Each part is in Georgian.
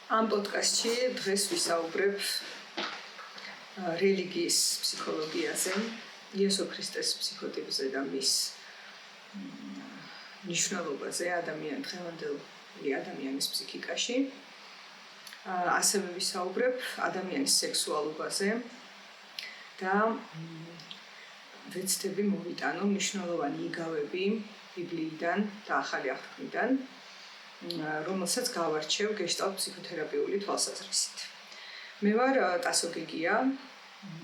ამ პოდკასტში დღეს ვისაუბრებ რელიგიის ფსიქოლოგიაზე, იესო ქრისტეს ფსიქოტიპზე და მის ნიშნულობაზე დღევანდელი ადამიანის ფსიქიკაში. ასევე ვისაუბრებ ადამიანის სექსუალობაზე და ვეცდები მოვიტანო მნიშვნელოვანი იგავები ბიბლიიდან და ახალი აღთქმიდან, რომელსაც გავარჩევ გეშტალტ ფსიქოთერაპიული თვალსაზრისით. მე ვარ ტასო გიგია,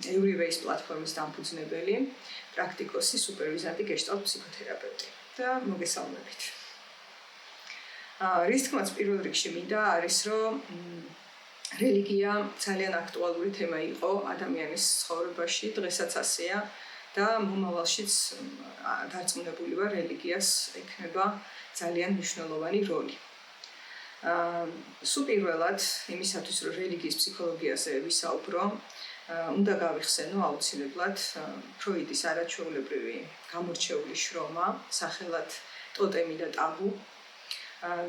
ევრივეის პლატფორმის დამფუძნებელი, პრაქტიკოსი, სუპერვიზანტი, გეშტალტ ფსიქოთერაპევტი და მოგესალმებით. რის თქმაც პირველ რიგში მინდა არის, რომ რელიგია ძალიან აქტუალური თემა იყო ადამიანის ცხოვრებაში, დღესაც ასეა და მომავალშიც დარწმუნებული ვარ, რელიგიას ექნება ძალიან მნიშვნელოვანი როლი. სულ პირველად იმისათვის, რომ რელიგიის ფსიქოლოგიაზე ვისაუბრო, უნდა გავიხსენო აუცილებლად ფროიდის არაჩვეულებრივი გამორჩეული შრომა, სახელად ტოტემი და ტაბუ.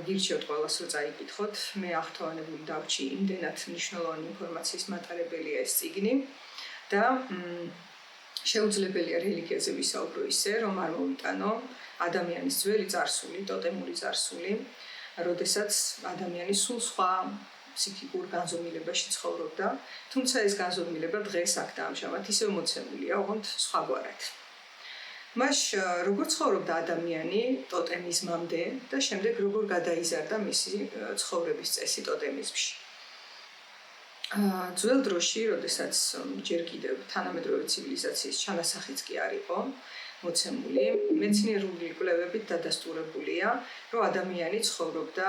გირჩევთ ყველას, რომ წაიკითხოთ. მე აღთვალებული დავჭი იმდენად მნიშვნელოვანი ინფორმაციის მატარებელია ეს წიგნი და შეუძლებელია რელიგიაზე ვისაუბრო ისე, რომ არ მოვიტანო ადამიანის ძველი წარსული, ტოტემური წარსული, როდესაც ადამიანი სულ სხვა ფსიქიკურ განზომილებაში ცხოვრობდა, თუმცა ეს განზომილება დღეს აქ და ამჟამად ისევ მოცემულია, ოღონდ სხვაგვარად. მას როგორ ცხოვრობდა ადამიანი ტოტემიზმამდე და შემდეგ როგორ გადაიზარდა მისი ცხოვრების წესი ტოტემიზმში. ძველ დროში, როდესაც ჯერ კიდევ თანამედროვე ცივილიზაციის ჩანასახიც კი არ იყო მოცემული, მეცნიერული კვლევებით დადასტურებულია, რომ ადამიანი ცხოვრობდა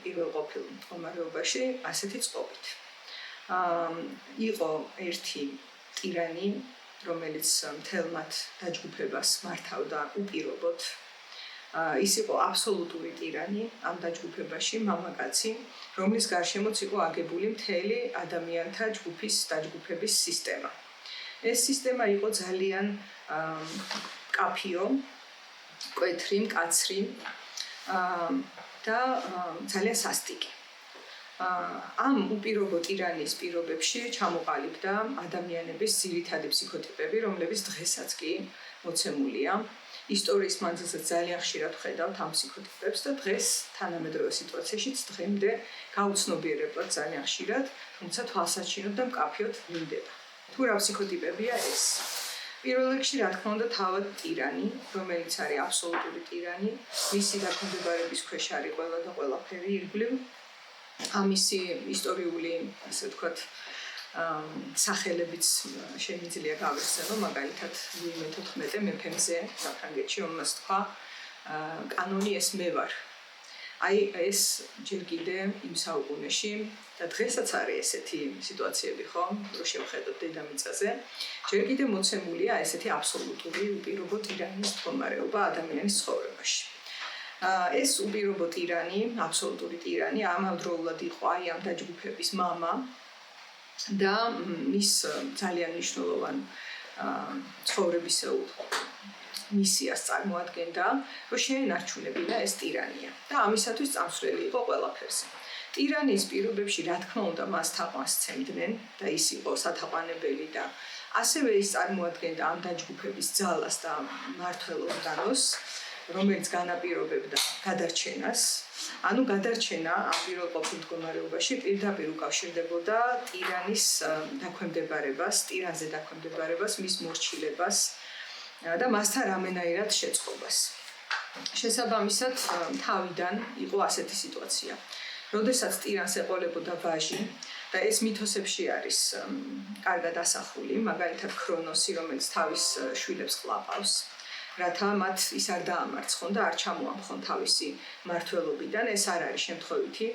პირველყოფილ მდგომარეობაში ასეთი წყობით. იყო ერთი ტირანი, რომელიც მთელ მათ დაჯგუფებას მართავდა უპირობოდ. ის იყო აბსოლუტური ტირანი ამ დაჯგუფებაში, მამაკაცი, რომლის გარშემოც იყო აგებული მთელი ადამიანთა ჯგუფის დაჯგუფების სისტემა. ეს სისტემა იყო ძალიან კაფიო, მკვეთრი, მკაცრი და ძალიან სასტიკი. ამ უპირობო ტირანის პირობებში ჩამოყალიბდა ადამიანების ძირითადი ფსიქოტიპები, რომლებიც დღესაც კი მოცემულია. ისტორიის მანძილზე ძალიან ხშირად ვხედავთ ამ ფსიქოტიპებს და დღეს თანამედროვე სიტუაციაშიც დღემდე გაუცნობიერებლად ძალიან ხშირად, თუმცა თვალსაჩინოდ და მკაფიოდ ვლინდება. თუ რა ფსიქოტიპებია ეს? პირველ რიგში, რა თქმა უნდა, თავად ტირანი, რომელიც არის აბსოლუტური ტირანი, მისი დაქვემდებარების ქვეშ არის ყველა და ყველაფერი ირგვლივ. ამისი ისტორიული, ასე ვთქვათ, სახელებიც შეიძლება გავიხსენო, მაგალითად ლუი მე-14 მეფემზე საფრანგეთში, რომელსაც თქვა კანონი ეს მე ვარ. აი ეს ჯერ კიდე იმ საუკუნეში და დღესაც არის ესეთი სიტუაციები, ხო, რო შევხედოთ დედამიწაზე, ჯერ კიდე მოცემულია ესეთი აბსოლუტური უპირობო ტირანის მდგომარეობა ადამიანის ცხოვრებაში. ეს უპირობო ტირანი, აბსოლუტური ტირანი ამავდროულად იყო აი ამ დაჯგუფების მამა და მის ძალიან მნიშვნელოვან ცხოვრებისეულ მისიას წარმოადგენდა, რომ შეენარჩუნებინა ეს ტირანია და ამისათვის წამსვლელი იყო ყველაფერზე. ტირანის პირობებში, რა თქმა უნდა, მას თაყვანს სცემდნენ და ის იყო სათაყვანებელი და ასევე ის წარმოადგენდა ამ დაჯგუფების ძალას და მმართველობდანოს, რომელიც განაპირობებდა გადარჩენას. ანუ გადარჩენა ამ პირველყოფილ მდგომარეობაში პირდაპირ უკავშირდებოდა ტირანის დაქვემდებარებას, ტირანზე დაქვემდებარებას, მის მორჩილებას და მასთან რამენაირად შეწყობას. შესაბამისად, თავიდან იყო ასეთი სიტუაცია. როდესაც ტირანს ეყოლებოდა ვაჟი და ეს მითოსებში არის კარგად ასახული, მაგალითად ქრონოსი, რომელიც თავის შვილებს ყლაპავს, რათა მათ ის არ დაამარცხონ და არ ჩამოამხონ თავისი მმართველობიდან. ეს არ არის შემთხვევითი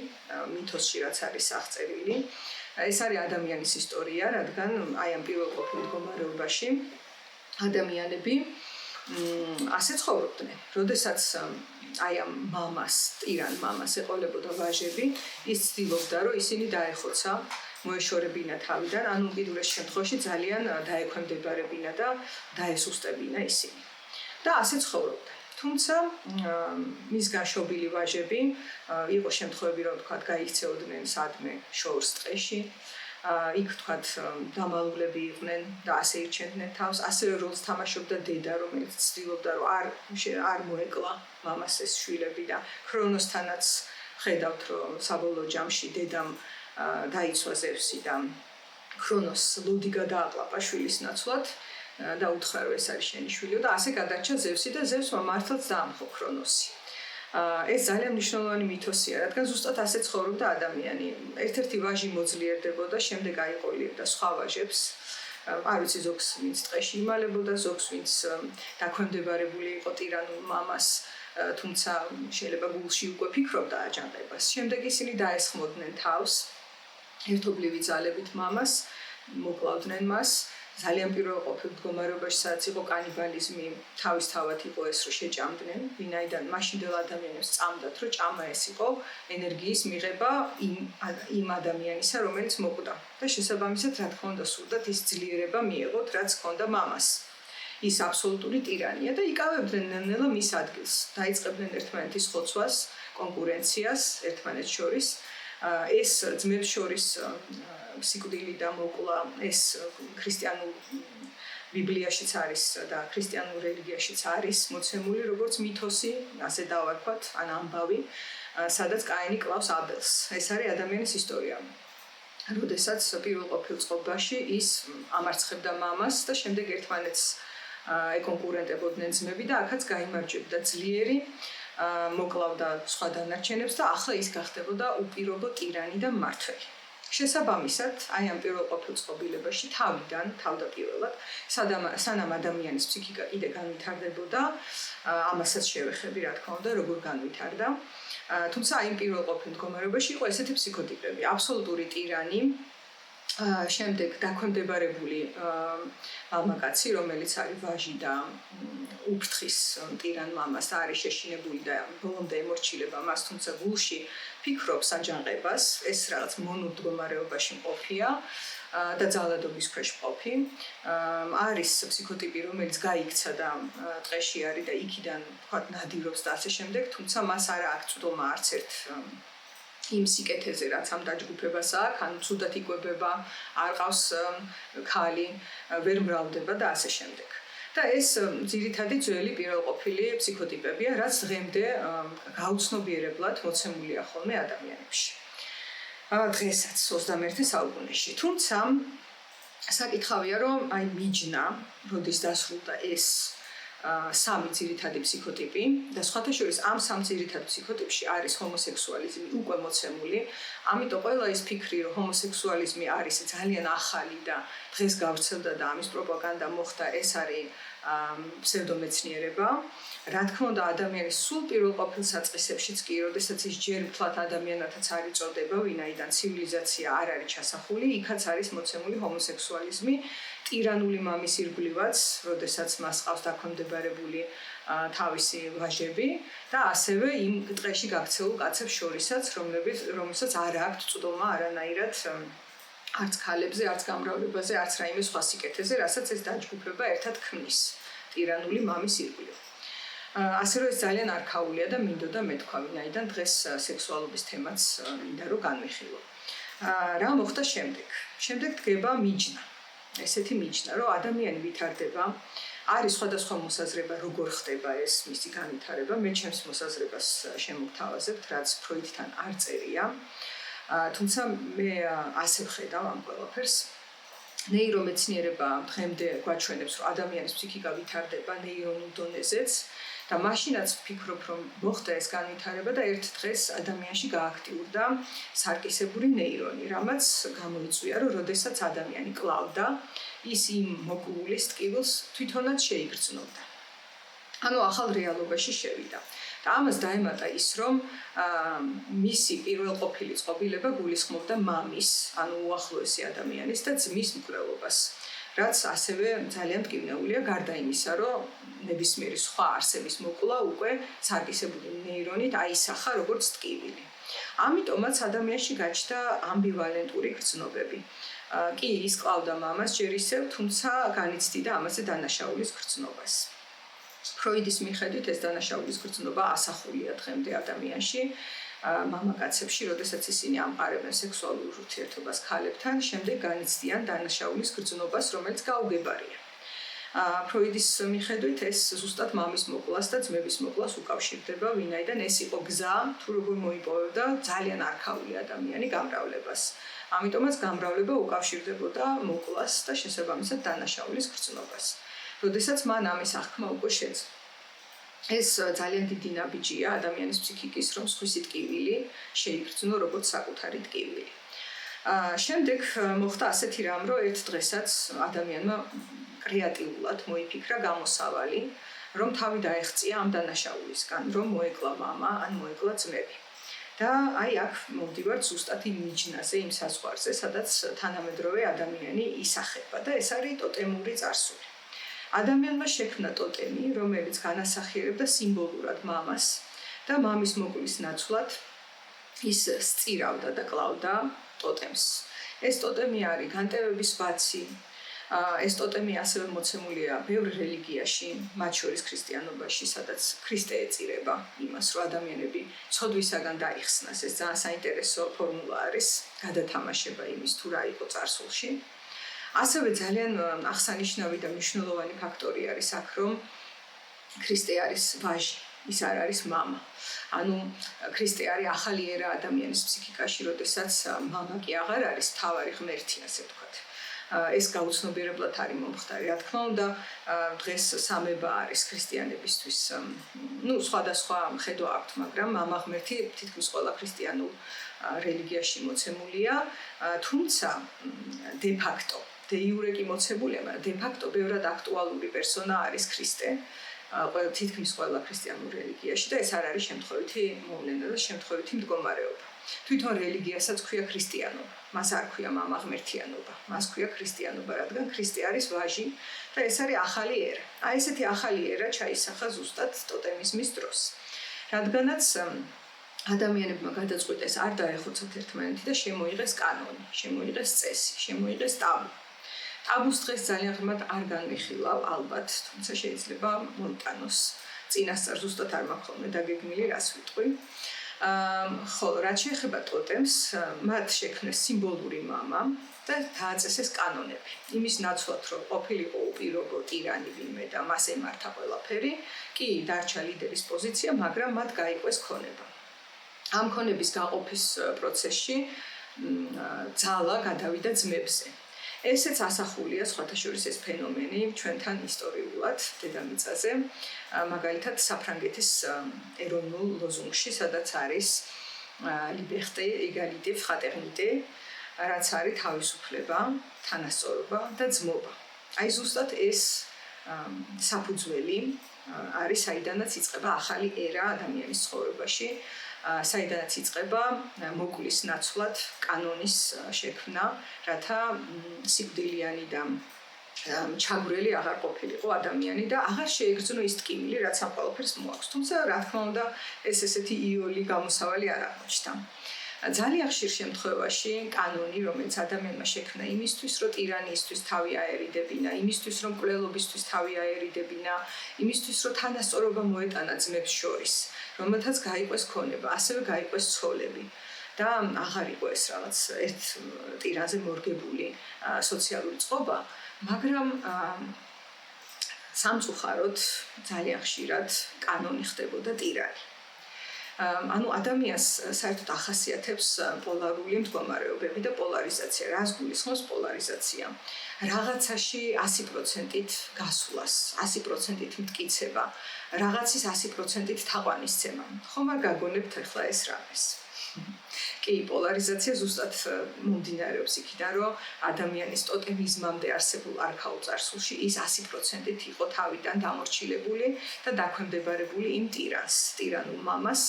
მითოსში, რაც არის აღწერილი. ეს არის ადამიანის ისტორია, რადგან აი ამ პირველყოფილ მდგომარეობაში ადამიანები ასე ცხოვრობდნენ. როდესაც აი ამ მამას, ტირან მამას ეყოლებოდა ვაჟები, ის ცდილობდა, რომ ისინი დაეხოცა, მოეშორებინა თავიდან, ანუ უკიდურეს შემთხვევაში ძალიან დაექვემდებარებინა და დაესუსტებინა ისინი. და ასე ცხოვრობდა. თუმცა მის გაშობილი ვაჟები იყო შემთხვევები, რომ თქვა გაიქცეოდნენ სადმე შორს ტყეში. იქ თქვა დამალულები იყვნენ და ასე ირჩენდნენ თავს, ასევე როლს თამაშობდა დედა, რომელიც ცდილობდა რომ არ მოეკლა მამას ეს შვილები და ქრონოსთანაც ხედავთ რომ საბოლოო ჯამში დედამ დაიცვა ზევსი და ქრონოს ლოდი გადააყლაპა შვილის ნაცვლად და უთხრა რომ ეს არის შენი შვილიო და ასე გადარჩა ზევსი და ზევსმა მართლაც დაამხო ქრონოსი. ეს ძალიან მნიშვნელოვანი მითოსია, რადგან ზუსტად ასე ცხოვრობდა ადამიანი. ერთ-ერთი ვაჟი მოძლიერდებოდა, შემდეგ აიყოლიერდა სხვა ვაჟებს. არ ვიცი, ზოგს ვინც ტყეში იმალებოდა, ზოგს ვინც დაქვემდებარებული იყო ტირანულ მამას, თუმცა შეიძლება გულში უკვე ფიქრობდა აჯანყებას. შემდეგ ისინი დაესხმოდნენ თავს ერთობლივი ძალებით მამას, მოკლავდნენ მას. ძალიან პირველყოფილ მდგომარეობაში, სადაც იყო კანიბალიზმი, თავისთავად იყო ეს, რომ შეჭამდნენ, ვინაიდან მაშინდელ ადამიანებს წამდათ, რომ ჭამა ეს იყო ენერგიის მიღება იმ ადამიანისა, რომელიც მოკვდა. და შესაბამისად, რა თქმა უნდა, სურდათ ის ძლიერება მიეღოთ, რაც ჰქონდა მამას. ის აბსოლუტური ტირანია და იკავებდნენ ნელ-ნელა მის ადგილს. დაიწყებდნენ ერთმანეთის ხოცვას, კონკურენციას ერთმანეთს შორის. ეს ძმებს შორის სიკვდილი და მოკლა ეს ქრისტიანულ ბიბლიაშიც არის და ქრისტიანულ რელიგიაშიც არის მოცემული როგორც მითოსი, ასე დავარქვათ, ან ამბავი, სადაც კაინი კლავს აბელს. ეს არის ადამიანის ისტორია. როდესაც პირველყოფილ წყობაში ის ამარცხებდა მამას და შემდეგ ერთმანეთს ეკონკურენტებოდნენ ძმები და აქაც გაიმარჯვებდა ძლიერი, მოკლავდა სხვა დანარჩენებს და ახლა ის გახდებოდა უპირობო ტირანი და მმართველი. შესაბამისად, აი ამ პირველყოფილ წყობილებაში თავდაპირველად, სანამ ადამიანის ფსიქიკა კიდე განვითარდებოდა, ამასაც შევეხები, რა თქმა უნდა, როგორ განვითარდა. თუმცა აი ამ პირველყოფილ მდგომარეობაში იყო ესეთი ფსიქოტიპები, აბსოლუტური ტირანი, შემდეგ დაქვემდებარებული მამაკაცი, რომელიც არის ვაჟი და უფრთხის ტირან მამას და არის შეშინებული და ბოლომდე ემორჩილება მას, თუმცა გულში ფიქრობს აჯანყებას, ეს რაღაც მონომდგომარეობაში მყოფია და ძალადობის ქვეშ მყოფი. არის ფსიქოტიპი, რომელიც გაიქცა და ტყეში არის და იქიდან ვთქვათ ნადირობს და ასე შემდეგ, თუმცა მას არ აქვს წვდომა არც ერთ იმ სიკეთეზე, რაც ამ დაჯგუფებას აქვს, ან ცუდად იკვებება, არ ყავს ქალი, ვერ მრავლდება და ასე შემდეგ. და ეს ძირითადი ძველი პირველყოფილი ფსიქოტიპებია, რაც დღემდე გაუცნობიერებლად მოცემულია ხოლმე ადამიანებში. დღესაც 21 საუკუნეში. თუმცა საკითხავია, რომ აი მიჯნა, როდის დასრულდა ეს სამი ძირითადი ფსიქოტიპი და სხვათა შორის ამ სამ ძირითად ფსიქოტიპში არის ჰომოსექსუალიზმი უკვე მოცემული. ამიტომ ყველა ის ფიქრი, რომ ჰომოსექსუალიზმი არის ძალიან ახალი და დღეს გავრცელდა და ამის პროპაგანდა მოხდა, ეს არის ფსევდომეცნიერება. რა თქმა უნდა, ადამიანის სულ პირველყოფილ საწყისებშიც კი, როდესაც ის ჯერ მთლად ადამიანათაც არ იწოდება, ვინაიდან ცივილიზაცია არ არის ჩასახული, იქაც არის მოცემული ჰომოსექსუალიზმი. ტირანული მამის ირგვლივაც, როდესაც მას ყავს დაქვემდებარებული თავისი ვაჟები და ასევე იმ ტყეში გაქცეულ კაცებს შორისაც, რომელსაც არ აქვს წვდომა არანაირად არც ქალებზე, არც გამრავლებაზე, არც რაიმე სხვა სიკეთეზე, რასაც ეს დაჯგუფება ერთად ქმნის ტირანული მამის ირგვლივ. ასე რომ ეს ძალიან არქაულია და მინდოდა მეთქვა, ვინაიდან დღეს სექსუალობის თემაც მინდა რომ განვიხილო. რა მოხდა შემდეგ? შემდეგ დგება მიჯნა. ესეთი მიჯნა, რომ ადამიანი ვითარდება, არის სხვადასხვა მოსაზრება, როგორ ხდება ეს მისი განვითარება. მე ჩემს მოსაზრებას შემოგთავაზებთ, რაც ფროიდთან არ წერია. თუმცა მე ასე ვხედავ ამ ყველაფერს. ნეირომეცნიერება დღემდე გვაჩვენებს, რომ ადამიანის ფსიქიკა ვითარდება ნეირონულ დონეზეც და მაშინაც ვფიქრობ, რომ მოხდა ეს განვითარება და ერთ დღეს ადამიანში გააქტიურდა სარკისებური ნეირონი, რამაც გამოიწვია, რომ როდესაც ადამიანი კლავდა, ის იმ მოკლულის ტკივილს თვითონაც შეიგრძნობდა. ანუ ახალ რეალობაში შევიდა. და ამას დაემატა ის, რომ მისი პირველყოფილი წყობილება გულისხმობდა მამის, ანუ უახლოესი ადამიანის და ძმის მკვლელობას. რაც ასევე ძალიან მტკივნეულია გარდა იმისა, რომ ნებისმიერი სხვა არსების მოკლა უკვე სარკისებური ნეირონით აისახა როგორც ტკივილი. ამიტომაც ადამიანში გაჩნდა ამბივალენტური გრძნობები. კი ის კლავდა მამას ჯერ ისევ, თუმცა განიცდიდა ამაზე დანაშაულის გრძნობას. ფროიდის მიხედვით ეს დანაშაულის გრძნობა ასახულია დღემდე ადამიანში, მამაკაცებში, როდესაც ისინი ამყარებენ სექსუალურ ურთიერთობას ქალებთან, შემდეგ განიცდიან დანაშაულის გრძნობას, რომელიც გაუგებარია. ფროიდის მიხედვით ეს ზუსტად მამის მოკვლას და ძმების მოკვლას უკავშირდება, ვინაიდან ეს იყო გზა, თუ როგორ მოიპოვებდა ძალიან არქაული ადამიანი გამრავლებას. ამიტომაც გამრავლება უკავშირდებოდა მოკვლას და შესაბამისად დანაშაულის გრძნობას. როდესაც მან ამის აღქმა უკვე შეძლო. ეს ძალიან დიდი ნაბიჯია ადამიანის ფსიქიკის, რომ სხვისი ტკივილი შეიგრძნო როგორც საკუთარი ტკივილი. შემდეგ მოხდა ასეთი რამ, რომ ერთ დღესაც ადამიანმა კრეატიულად მოიფიქრა გამოსავალი, რომ თავი დაეღწია ამ დანაშაულისგან, რომ მოეკლა მამა ან მოეკლა ძმები. და აი აქ მოვდივართ ზუსტად იმ მიჯნაზე, იმ საზღვარზე, სადაც თანამედროვე ადამიანი ისახება და ეს არის ტოტემური წარსული. ადამიანმა შექმნა ტოტემი, რომელიც განასახიერებდა სიმბოლურად მამას და მამის მოკლის ნაცვლად ის სწირავდა და კლავდა ტოტემს. ეს ტოტემი არის განტევების ბაცი. ეს ტოტემი ასევე მოცემულია ბევრ რელიგიაში, მათ შორის ქრისტიანობაში, სადაც ქრისტე ეწირება იმას, რომ ადამიანები ცოდვისაგან დაიხსნას. ეს ძალიან საინტერესო ფორმულა არის, გადათამაშება იმის თუ რა იყო წარსულში. ასევე ძალიან აღსანიშნავი და მნიშვნელოვანი ფაქტორი არის აქ, რომ ქრისტე არის ვაჟი, ის არ არის მამა. ანუ ქრისტე არის ახალი ერა ადამიანის ფსიქიკაში, როდესაც მამა კი აღარ არის მთავარი ღმერთი, ასე ვთქვათ. ეს გაუცნობიერებლად არის მომხდარი. რა თქმა უნდა, დღეს სამება არის ქრისტიანებისთვის. სხვადასხვა ხედვა აქვთ, მაგრამ მამა ღმერთი თითქმის ყველა ქრისტიანულ რელიგიაში მოცემულია, თუმცა de facto de jure კი მოცემულია, მაგრამ de facto ბევრად აქტუალური პერსონა არის ქრისტე. თითქმის ყველა ქრისტიანულ რელიგიაში და ეს არ არის შემთხვევითი მოვლენა და შემთხვევითი მდგომარეობა. თვითონ რელიგიასაც ქვია ქრისტიანობა, მას არ ქვია მამა ღმერთიანობა, მას ქვია ქრისტიანობა, რადგან ქრისტე არის ვაჟი და ეს არის ახალი ერა. აი ესეთი ახალი ერა ჩაისახა ზუსტად ტოტემიზმის დროს. რადგანაც ადამიანებმა გადაწყვიტეს არ დაეხოცათ ერთმანეთი და შემოიღეს კანონი, შემოიღეს წესი, შემოიღეს ტაბუ. ტაბუს დღეს ძალიან ღრმად არ განვიხილავ ალბათ, თუმცა შეიძლება მომტანოს. წინასწარ ზუსტად არ მაქვს ხოლმე დაგეგმილი, რას ვიტყვი. ხოლო რაც შეეხება ტოტემს, მათ შექმნეს სიმბოლური მამა და დააწესეს კანონები. იმის ნაცვლად, რომ ყოფილიყო უპირობო ტირანი ვინმე და მას ემართა ყველაფერი, კი დარჩა ლიდერის პოზიცია, მაგრამ მათ გაიყვეს ქონება. ამ ქონების გაყოფის პროცესში ძალა გადავიდა ძმებზე. ესეც ასახულია სხვათა შორის ეს ფენომენი ჩვენთან ისტორიულად დედამიწაზე, მაგალითად საფრანგეთის ეროვნულ ლოზუნგში, სადაც არის liberté, égalité, fraternité, რაც არის თავისუფლება, თანასწორობა და ძმობა. აი ზუსტად ეს საფუძველი არის, საიდანაც იწყება ახალი ერა ადამიანის ცხოვრებაში, საიდანაც იწყება მოკლის ნაცვლად კანონის შექმნა, რათა სიკვდილიანი და ჩაგვრელი აღარ ყოფილიყო ადამიანი და აღარ შეეგრძნო ის ტკივილი, რაც ამ ყველაფერს მოაქვს. თუმცა, რა თქმა უნდა, ეს ესეთი იოლი გამოსავალი არ აღმოჩნდა. ძალიან ხშირ შემთხვევაში კანონი, რომელიც ადამიანმა შექმნა იმისთვის, რომ ტირანიისთვის თავი აერიდებინა, იმისთვის, რომ მკვლელობისთვის თავი აერიდებინა, იმისთვის, რომ თანასწორობა მოეტანა ძმებს შორის, რომელთაც გაიყვეს ქონება, ასევე გაიყვეს ცოლები და აღარ იყო ეს რაღაც ერთ ტირანზე მორგებული სოციალური წყობა, მაგრამ სამწუხაროდ ძალიან ხშირად კანონი ხდებოდა ტირანი. ანუ ადამიანს საერთოდ ახასიათებს პოლარული მდგომარეობები და პოლარიზაცია. რას გულისხმობს პოლარიზაცია? რაღაცაში 100%-ით გასვლას, 100%-ით მტკიცება, რაღაცის 100%-ით თაყვანისცემა. ხომ არ გაგონებთ ახლა ეს რამეს? კი, პოლარიზაცია ზუსტად მომდინარეობს იქიდან, რომ ადამიანის ტოტემიზმამდე არსებულ არქაულ წარსულში ის 100%-ით იყო თავიდან დამორჩილებული და დაქვემდებარებული იმ ტირანს, ტირანულ მამას,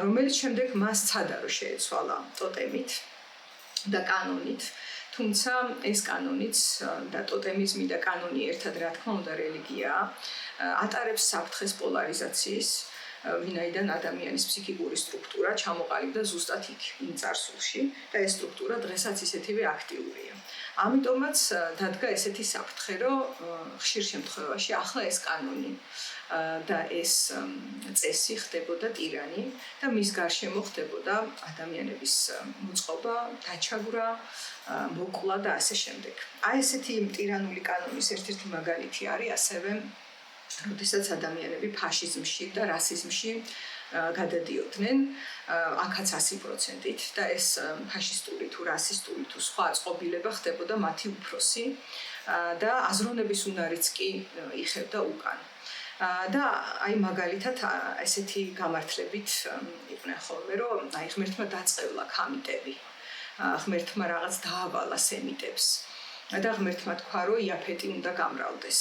რომელიც შემდეგ მას ცადა რომ შეეცვალა ტოტემით და კანონით. თუმცა ეს კანონიც და ტოტემიზმი და კანონი ერთად, რა თქმა უნდა, რელიგიაა, ატარებს საფრთხეს პოლარიზაციის, ვინაიდან ადამიანის ფსიქიკური სტრუქტურა ჩამოყალიბდა ზუსტად იქ, იმ წარსულში და ეს სტრუქტურა დღესაც ისეთივე აქტიურია. ამიტომაც დადგა ესეთი საფრთხე, რომ ხშირ შემთხვევაში ახლა ეს კანონი და ეს წესი ხდებოდა ტირანი და მის გარშემო ხდებოდა ადამიანების მოწყობა, დაჩაგვრა, მოკლა და ასე შემდეგ. აი ესეთი ტირანული კანონის ერთ-ერთი მაგალითი არის ასევე, როდესაც ადამიანები ფაშიზმში და რასიზმში გადადიოდნენ, აქაც 100%-ით და ეს ფაშისტური თუ რასისტული თუ სხვა წყობილება ხდებოდა მათი უფროსი და აზროვნების უნარიც კი იხევდა უკან. და აი მაგალითად ესეთი გამართლებით იყვნენ ხოლმე, რომ აი ღმერთმა დაწყევლა ქამიტები, ღმერთმა რაღაც დაავალა სემიტებს და ღმერთმა თქვა, რომ იაფეტი უნდა გამრავლდეს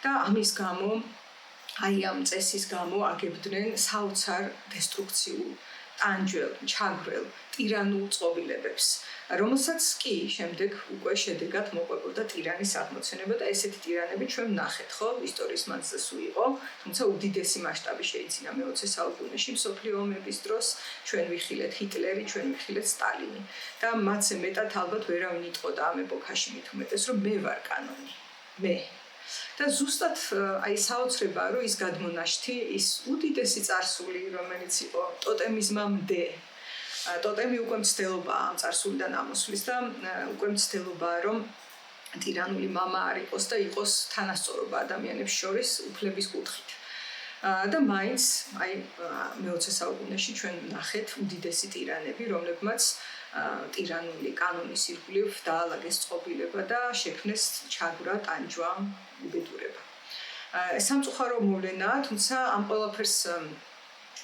და ამის გამო აი ამ წესის გამო აგებდნენ საოცარ დესტრუქციულ, ტანჯველ, ჩაგვრელ, ტირანულ წყობილებებს, რომელსაც კი შემდეგ უკვე შედეგად მოყვებოდა ტირანის აღმოცენება და ესეთი ტირანები ჩვენ ვნახეთ, ხო, ისტორიის მანძილზე სულ იყო, თუმცა უდიდესი მასშტაბი შეიძინა მე-20 საუკუნეში მსოფლიო ომების დროს, ჩვენ ვიხილეთ ჰიტლერი, ჩვენ ვიხილეთ სტალინი და მათზე მეტად ალბათ ვერავინ იტყოდა ამ ეპოქაში მით უმეტეს, რომ მე ვარ კანონი, მე და ზუსტად აი საოცრებაა, რომ ის გადმონაშთი, ის უდიდესი წარსული, რომელიც იყო ტოტემიზმამდე, ტოტემი უკვე მცდელობაა ამ წარსულიდან ამოსვლის და უკვე მცდელობაა, რომ ტირანული მამა არ იყოს და იყოს თანასწორობა ადამიანებს შორის უფლების კუთხით. და მაინც აი მე-20 საუკუნეში ჩვენ ვნახეთ უდიდესი ტირანები, რომლებმაც ტირანული კანონის ირგვლივ დაალაგეს წყობილება და შექმნეს ჩაგვრა, ტანჯვა, უბედურება. სამწუხარო მოვლენაა, თუმცა ამ ყველაფერს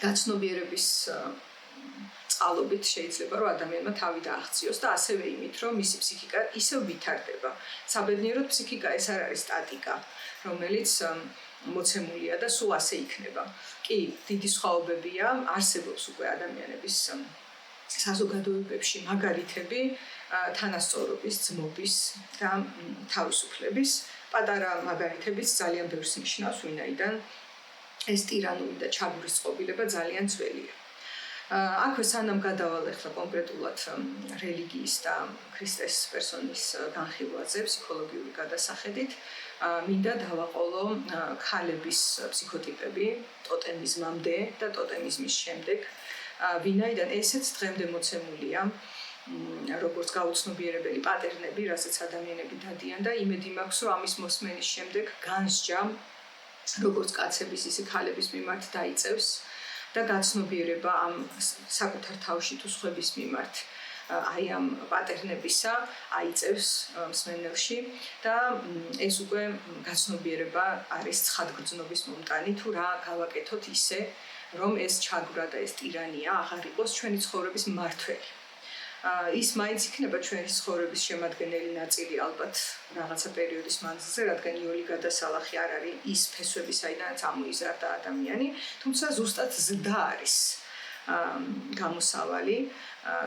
გაცნობიერების წყალობით შეიძლება რომ ადამიანმა თავი დააღწიოს და ასევე იმით, რომ მისი ფსიქიკა ისევ ვითარდება. საბედნიეროდ ფსიქიკა ეს არ არის სტატიკა, რომელიც მოცემულია და სულ ასე იქნება. კი, დიდი სხვაობებია, არსებობს უკვე ადამიანების საზოგადოებებში მაგალითები თანასწორობის, ძმობის და თავისუფლების, პატარა მაგალითებიც ძალიან ბევრს ნიშნავს, ვინაიდან ეს ტირანული და ჩაგვრის წყობილება ძალიან ძველია. აქვე სანამ გადავალ ახლა კონკრეტულად რელიგიის და ქრისტეს პერსონის განხილვაზე ფსიქოლოგიური გადასახედით, მინდა დავაყოლო ქალების ფსიქოტიპები ტოტემიზმამდე და ტოტემიზმის შემდეგ, ვინაიდან ესეც დღემდე მოცემულია როგორც გაუცნობიერებელი პატერნები, რასაც ადამიანები დადიან და იმედი მაქვს, რომ ამის მოსმენის შემდეგ განსჯა როგორც კაცების, ისე ქალების მიმართ დაიწევს და გაცნობიერება ამ საკუთარ თავში თუ სხვების მიმართ აი ამ პატერნებისა აიწევს მსმენელში და ეს უკვე გაცნობიერება არის ცხადგრძნობის მომტანი თუ რა გავაკეთოთ ისე, რომ ეს ჩაგვრა და ეს ტირანია აღარ იყოს ჩვენი ცხოვრების მმართველი. ის მაინც იქნება ჩვენი ცხოვრების შემადგენელი ნაწილი ალბათ რაღაცა პერიოდის მანძილზე, რადგან იოლი გადასალახი არ არის ის ფესვები, საიდანაც ამოიზარდა ადამიანი, თუმცა ზუსტად ზრდა არის გამოსავალი,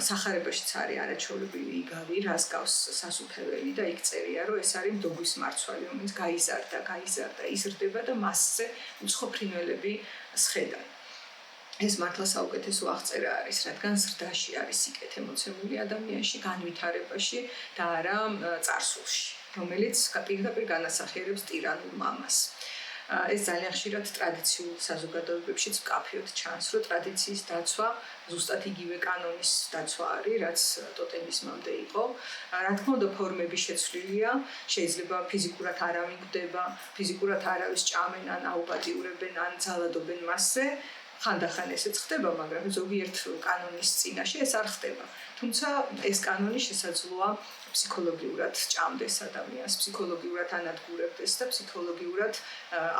სახარებაშიც არის არაჩვეულებრივი იგავი, რას გავს სასუფეველი და იქ წერია, რომ ეს არის მდოგვის მარცვალი, რომელიც გაიზარდა, იზრდება და მასზე უცხო ფრინველები სხედან. ეს მართლა საუკეთესო აღწერა არის, რადგან ზრდაში არის სიკეთე მოცემული ადამიანში, განვითარებაში და არა წარსულში, რომელიც პირდაპირ განასახიერებს ტირანულ მამას. ეს ძალიან ხშირად ტრადიციულ საზოგადოებებშიც მკაფიოდ ჩანს, რომ ტრადიციის დაცვა ზუსტად იგივე კანონის დაცვა არის, რაც ტოტემიზმამდე იყო. რა თქმა უნდა, ფორმები შეცვლილია, შეიძლება ფიზიკურად არავინ გვდება, ფიზიკურად არავის ჭამენ, ან აუპატიურებენ, ან ძალადობენ მასზე. ხანდახან ესეც ხდება, მაგრამ ზოგიერთ კანონის წინაშე ეს არ ხდება. თუმცა ეს კანონი შესაძლოა ფსიქოლოგიურად ჭამდეს ადამიანს, ფსიქოლოგიურად ანადგურებდეს და ფსიქოლოგიურად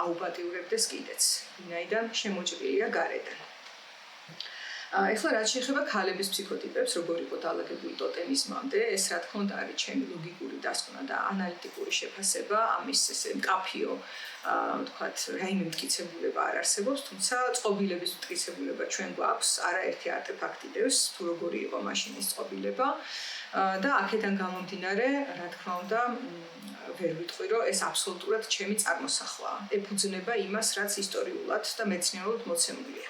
აუპატიურებდეს კიდეც, ვინაიდან შემოჭრილია გარედან. ეხლა რაც შეეხება ქალების ფსიქოტიპებს, როგორ იყო დალაგებული ტოტემიზმამდე, ეს რა თქმა უნდა არის ჩემი ლოგიკური დასკვნა და ანალიტიკური შეფასება, ამის ესე მკაფიო თქვათ, რაიმე მტკიცებულება არ არსებობს, თუმცა წყობილების მტკიცებულება ჩვენ გვაქვს, არაერთი არტეფაქტი დევს, თუ როგორი იყო მაშინ ის წყობილება და აქედან გამომდინარე, რა თქმა უნდა, ვერ ვიტყვი, რომ ეს აბსოლუტურად ჩემი წარმოსახვაა. ეფუძნება იმას, რაც ისტორიულად და მეცნიერულად მოცემულია.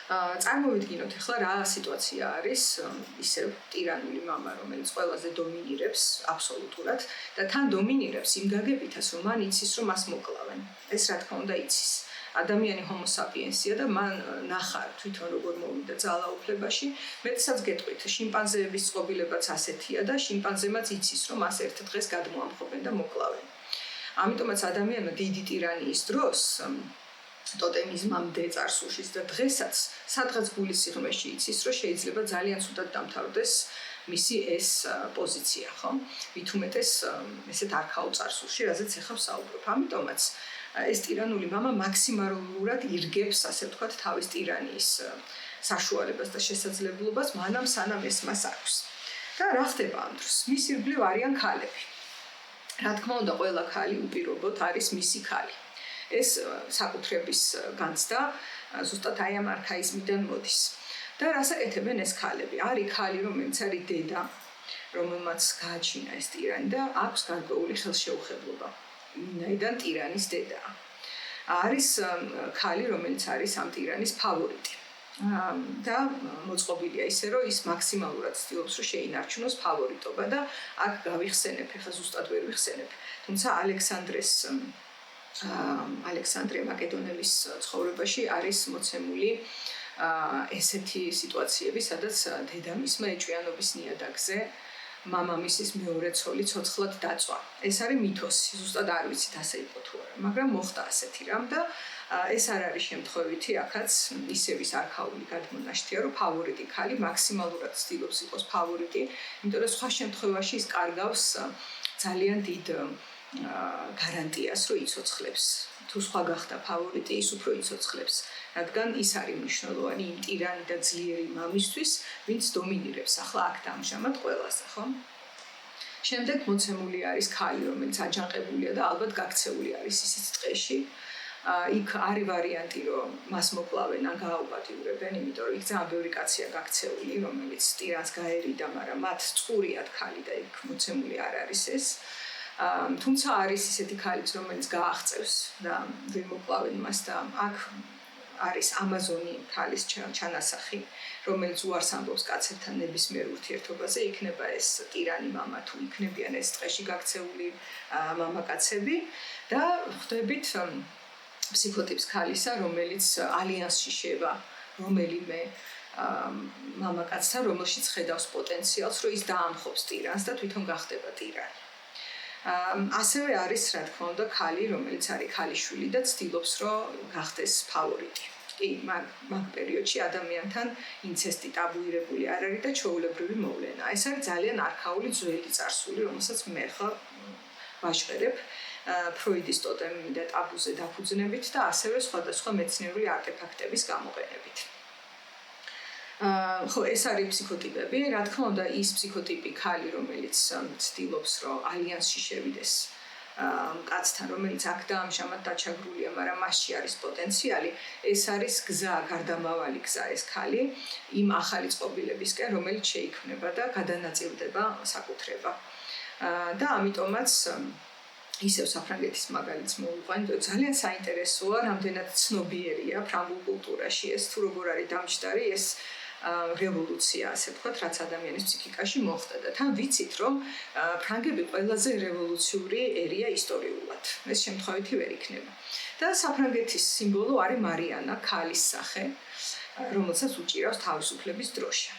წარმოვიდგინოთ ახლა რა სიტუაცია არის ისევ ტირანული მამა, რომელიც ყველაზე დომინირებს აბსოლუტურად და თან დომინირებს იმ გაგებითაც, რომ მან იცის, რომ მას მოკლავენ. ეს რა თქმა უნდა იცის. ადამიანი ჰომო საპიენსია და მან ნახა თვითონ როგორ მოვიდა ძალაუფლებაში. მეტსაც გეტყვით, შიმპანზეების წყობილებაც ასეთია და შიმპანზემაც იცის, რომ მას ერთ დღეს გადმოამხობენ და მოკლავენ. ამიტომაც ადამიანმა დიდი ტირანიის დროს ტოტემიზმამდე წარსულშიც და დღესაც სადღაც გულის სიღრმეში იცის, რომ შეიძლება ძალიან ცუდად დამთავრდეს მისი ეს პოზიცია, ხო? ვით უმეტეს ესეთ არქაულ წარსულში, რაზეც ახლა ვსაუბრობ. ამიტომაც ეს ტირანული მამა მაქსიმალურად ირგებს, ასე ვთქვათ, თავის ტირანიის საშუალებას და შესაძლებლობას, მანამ სანამ ეს მას აქვს. და რა ხდება ამ დროს? მის ირგვლივ არიან ქალები. რა თქმა უნდა, ყველა ქალი უპირობოდ არის მისი ქალი. ეს საკუთრების განცდა ზუსტად აი ამ არქაიზმიდან მოდის. და რას აკეთებენ ეს ქალები? არის ქალი, რომელიც არის დედა, რომელმაც გააჩინა ეს ტირანი და აქვს გარკვეული ხელშეუხებლობა. ვინაიდან ტირანის დედა. არის ქალი, რომელიც არის ამ ტირანის ფავორიტი. და მოწყობილია ისე, რომ ის მაქსიმალურად ცდილობს, რომ შეინარჩუნოს ფავორიტობა და აქ გავიხსენებ, ეხლა ზუსტად ვერ ვიხსენებ. თუმცა ალექსანდრე მაკედონელის ცხოვრებაში არის მოცემული ესეთი სიტუაციები, სადაც დედამისმა ეჭვიანობის ნიადაგზე მამამისის მეორე ცოლი ცოცხლად დაწვა. ეს არის მითოსი, ზუსტად არ ვიცით ასე იყო თუ არა, მაგრამ მოხდა ასეთი რამ და ეს არ არის შემთხვევითი, აქაც ისევ ის არქაული გადმონაშთია, რომ ფავორიტი ქალი მაქსიმალურად ცდილობს იყოს ფავორიტი, იმიტომ რომ სხვა შემთხვევაში ის კარგავს ძალიან დიდ გარანტიას, რომ იცოცხლებს. თუ სხვა გახდა ფავორიტი, ის უფრო იცოცხლებს, რადგან ის არის მნიშვნელოვანი იმ ტირანი და ძლიერი მამისთვის, ვინც დომინირებს ახლა აქ და ამჟამად ყველასა, ხო? შემდეგ მოცემული არის ქალი, რომელიც აჯანყებულია და ალბათ გაქცეული არის ისიც ტყეში. იქ არის ვარიანტი, რომ მას მოკლავენ ან გააუპატიურებენ, იმიტომ რომ იქ ძალიან ბევრი კაცია გაქცეული, რომელიც ტირანს გაერიდა, მაგრამ მათ წყურიათ ქალი და იქ მოცემული არ არის ეს. თუმცა არის ისეთი ქალიც, რომელიც გააღწევს და ვერ მოკლავენ მას და აქ არის ამაზონი ქალის ჩანასახი, რომელიც უარს ამბობს კაცებთან ნებისმიერ ურთიერთობაზე, იქნება ეს ტირანი მამა თუ იქნებიან ეს ტყეში გაქცეული მამაკაცები და ხვდებით ფსიქოტიპს ქალისა, რომელიც ალიანსში შევა რომელიმე მამაკაცთან, რომელშიც ხედავს პოტენციალს, რომ ის დაამხობს ტირანს და თვითონ გახდება ტირანი. ასევე არის, რა თქმა უნდა, ქალი, რომელიც არის ქალიშვილი და ცდილობს, რომ გახდეს ფავორიტი. კი, მაგ პერიოდში ადამიანთან ინცესტი ტაბუირებული არ არის და ჩვეულებრივი მოვლენა. ეს არის ძალიან არქაული ძველი წარსული, რომელსაც მე ხა ვაჟღერებ ფროიდის ტოტემი და ტაბუზე დაფუძნებით და ასევე სხვადასხვა მეცნიერული არტეფაქტების გამოყენებით. ხო, ეს არის ფსიქოტიპები. რა თქმა უნდა, ის ფსიქოტიპი ქალი, რომელიც ცდილობს, რომ ალიანსში შევიდეს კაცთან, რომელიც აქ და ამჟამად დაჩაგრულია, მაგრამ მასში არის პოტენციალი, ეს არის გზა, გარდამავალი გზა ეს ქალი იმ ახალი წყობილებისკენ, რომელიც შეიქმნება და გადანაწილდება საკუთრება. და ამიტომაც ისევ საფრანგეთის მაგალითს მოვიყვანთ, ძალიან საინტერესოა, რამდენად ცნობიერია ფრანგულ კულტურაში ეს, თუ როგორ არის დამჯდარი ეს რევოლუცია, ასე ვთქვათ, რაც ადამიანის ფსიქიკაში მოხდა და თან ვიცით, რომ ფრანგები ყველაზე რევოლუციური ერია ისტორიულად. ეს შემთხვევითი ვერ იქნება. და საფრანგეთის სიმბოლო არის მარიანა, ქალის სახე, რომელსაც უჭირავს თავისუფლების დროშა.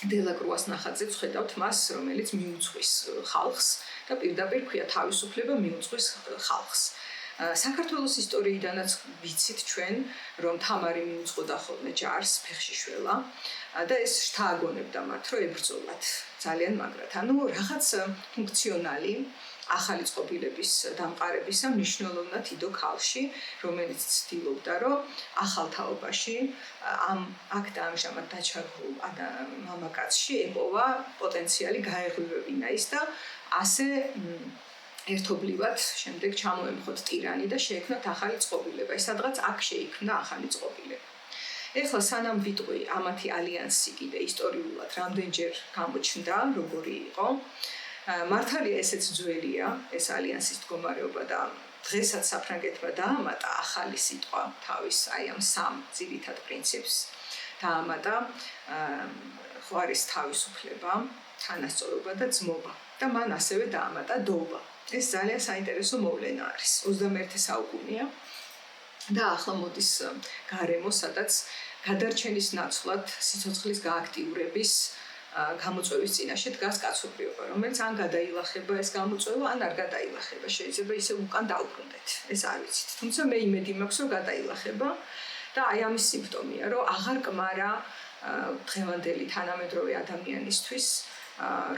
დელაკრუას ნახატზეც ხედავთ მას, რომელიც მიუძღვის ხალხს და პირდაპირ ქვია თავისუფლება მიუძღვის ხალხს. საქართველოს ისტორიიდანაც ვიცით ჩვენ, რომ თამარი მიუძღოდა ხოლმე ჯარს ფეხშიშველა და ეს შთააგონებდა მათ, რომ ებრძოლათ ძალიან მაგრად. ანუ რაღაც ფუნქციონალი ახალი წყობილების დამყარებისა მნიშვნელოვნად იდო ქალში, რომელიც ცდილობდა, რომ ახალ თაობაში ამ აქ და ამჟამად დაჩაგრულ მამაკაცში ეპოვა პოტენციალი გაეღვივებინა ის და ასე ერთობლივად შემდეგ ჩამოემხოთ ტირანი და შეექმნათ ახალი წყობილება. სადღაც აქ შეიქმნა ახალი წყობილება. ეხლა სანამ ვიტყვი ამათი ალიანსი კიდე ისტორიულად რამდენჯერ გამოჩნდა, როგორი იყო, მართალია ესეც ძველია, ეს ალიანსის მდგომარეობა და დღესაც საფრანგეთმა დაამატა ახალი სიტყვა თავის ამ სამ ძირითად პრინციპს დაამატა ხარის თავისუფლება, თანასწორობა და ძმობა და მან ასევე დაამატა დობა. ეს ძალიან საინტერესო მოვლენა არის. 21 საუკუნეა და ახლა მოდის გარემო, სადაც გადარჩენის ნაცვლად სიცოცხლის გააქტიურების გამოწვევის წინაშე დგას კაცობრიობა, რომელიც ან გადაილახება ეს გამოწვევა, ან არ გადაილახება. შეიძლება ისე უკან დაუბრუნდეთ. ეს არ ვიცით. თუმცა მე იმედი მაქვს, რომ გადაილახება და აი ამის სიმპტომია, რომ აღარ კმარა დღევანდელი თანამედროვე ადამიანისთვის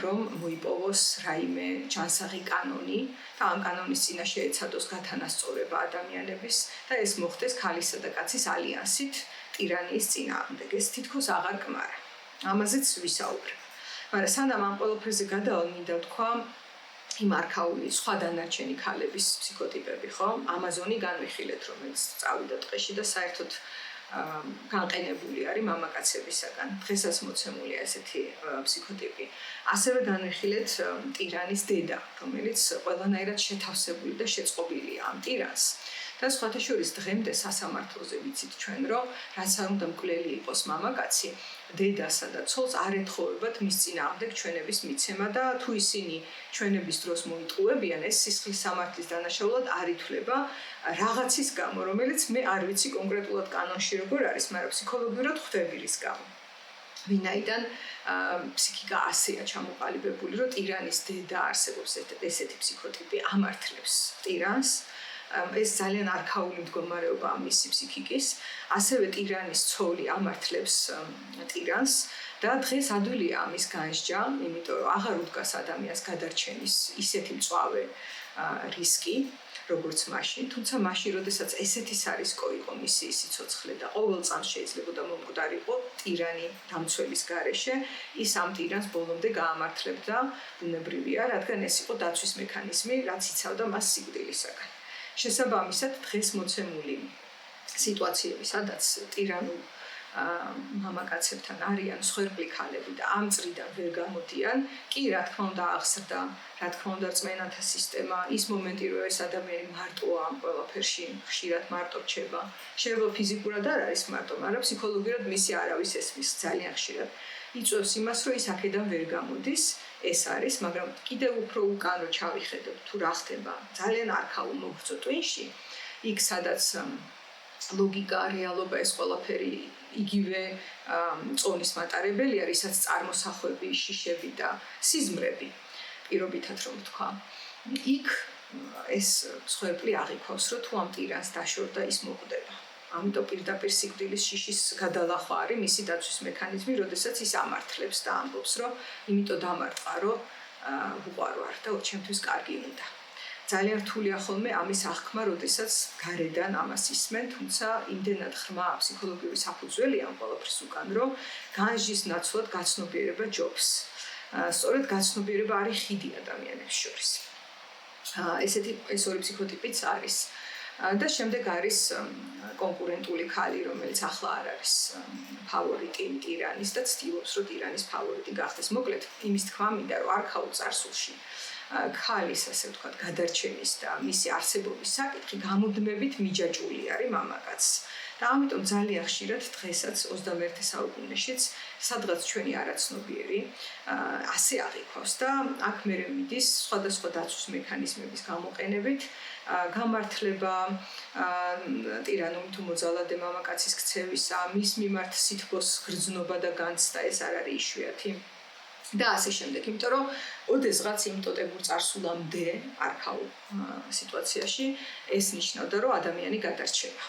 რომ მოიპოვოს რაიმე ჯანსაღი კანონი და ამ კანონის წინაშე ეცადოს გათანასწორება ადამიანების და ეს მოხდეს ქალისა და კაცის ალიანსით ტირანიის წინააღმდეგ. ეს თითქოს აღარ კმარა. ამაზეც ვისაუბრებ. მაგრამ სანამ ამ ყველაფერზე გადავალ, მინდა ვთქვა იმ არქაული სხვა დანარჩენი ქალების ფსიქოტიპები, ხო? ამაზონი განვიხილეთ, რომელიც წავიდა ტყეში და საერთოდ განყენებული არის მამაკაცებისაგან. დღესაც მოცემულია ესეთი ფსიქოტიპი. ასევე განვიხილეთ ტირანის დედა, რომელიც ყველანაირად შეთავსებული და შეწყობილია ამ ტირანს. და სხვათა შორის დღემდე სასამართლოზე ვიცით ჩვენ, რომ რაც არ უნდა მკვლელი იყოს მამაკაცი, დედასა და ცოლს არ ეთხოვებათ მის წინააღმდეგ ჩვენების მიცემა და თუ ისინი ჩვენების დროს მოიტყუებიან, ეს სისხლის სამართლის დანაშაულად არ ითვლება რაღაცის გამო, რომელიც მე არ ვიცი კონკრეტულად კანონში როგორ არის, მაგრამ ფსიქოლოგიურად ხვდები რის გამო. ვინაიდან ფსიქიკა ასეა ჩამოყალიბებული, რომ ტირანის დედა არსებობს ესეთი ფსიქოტიპი, ამართლებს ტირანს. ეს ძალიან არქაული მდგომარეობაა მისი ფსიქიკის, ასევე ტირანის ცოლი ამართლებს ტირანს და დღეს ადვილია ამის განსჯა, იმიტომ რომ აღარ უდგას ადამიანს გადარჩენის ისეთი მწვავე რისკი, როგორც მაშინ, თუმცა მაშინ, როდესაც ესეთის არისკო იყო მისი სიცოცხლე და ყოველ წამს შეიძლებოდა მომკვდარიყო ტირანი დამცველის გარეშე, ის ამ ტირანს ბოლომდე გაამართლებდა, ბუნებრივია, რადგან ეს იყო დაცვის მექანიზმი, რაც იცავდა მას სიკვდილისაგან. შესაბამისად, დღეს მოცემული სიტუაციები, სადაც ტირანულ მამაკაცებთან არიან მსხვერპლი ხალები და ამ წრიდან ვერ გამოდიან, კი რა თქმა უნდა აღსრდა, რა თქმა უნდა რწმენათა სისტემა, ის მომენტი, რომ ეს ადამიანი მარტოა ამ ყველაფერში, ხშირად მარტო რჩება. შეიძლება ფიზიკურად არ არის მარტო, მაგრამ ფსიქოლოგიურად მისი არავის ესმის ძალიან ხშირად. იწვევს იმას, რომ ის აქედან ვერ გამოდის. ეს არის, მაგრამ კიდევ უფრო უკან რო ჩავიხედოთ თუ რა ხდება ძალიან არქაულ მოგრძო ტვინში, იქ სადაც ლოგიკა, რეალობა ეს ყველაფერი იგივე წონის მატარებელია, რისაც წარმოსახვები, შიშები და სიზმრები პირობითად რომ ვთქვა. იქ ეს მსხვერპლი აღიქვავს, რომ თუ ამ ტირანს დაშორდა, ის მოკვდება. ამიტომ პირდაპირ სიკვდილის შიშის გადალახვა არის მისი დაცვის მექანიზმი, როდესაც ის ამართლებს და ამბობს, რომ იმიტომ დამარტყა, რომ უყვარ ვარ და ჩემთვის კარგი უნდა. ძალიან რთულია ხოლმე ამის აღქმა, როდესაც გარედან ამას ისმენ, თუმცა იმდენად ღრმა ფსიქოლოგიური საფუძველია ამ ყველაფრის უკან, რომ განსჯის ნაცვლად გაცნობიერება ჯობს. სწორედ გაცნობიერება არის ხიდი ადამიანებს შორის. ეს ორი ფსიქოტიპიც არის. და შემდეგ არის კონკურენტული ქალი, რომელიც ახლა არ არის ფავორიტი ტირანის და ცდილობს, რომ ტირანის ფავორიტი გახდეს. მოკლედ, იმის თქმა მინდა, რომ არქაულ წარსულში ქალის, ასე ვთქვათ, გადარჩენის და მისი არსებობის საკითხი გამუდმებით მიჯაჭვული არის მამაკაცს. და ამიტომ ძალიან ხშირად დღესაც 21 საუკუნეშიც სადღაც ჩვენი არაცნობიერი ასე აღიქვავს და აქ მე მიდის სხვადასხვა დაცვის მექანიზმების გამოყენებით გამართლება ტირანული თუ მოძალადე მამაკაცის ქცევისა, მის მიმართ სითბოს გრძნობა და განცდა ეს არ არის იშვიათი და ასე შემდეგ, იმიტომ რომ ოდესღაც იმიტოტებურ წარსულამდე არქაულ სიტუაციაში ეს ნიშნავდა, რომ ადამიანი გადარჩება.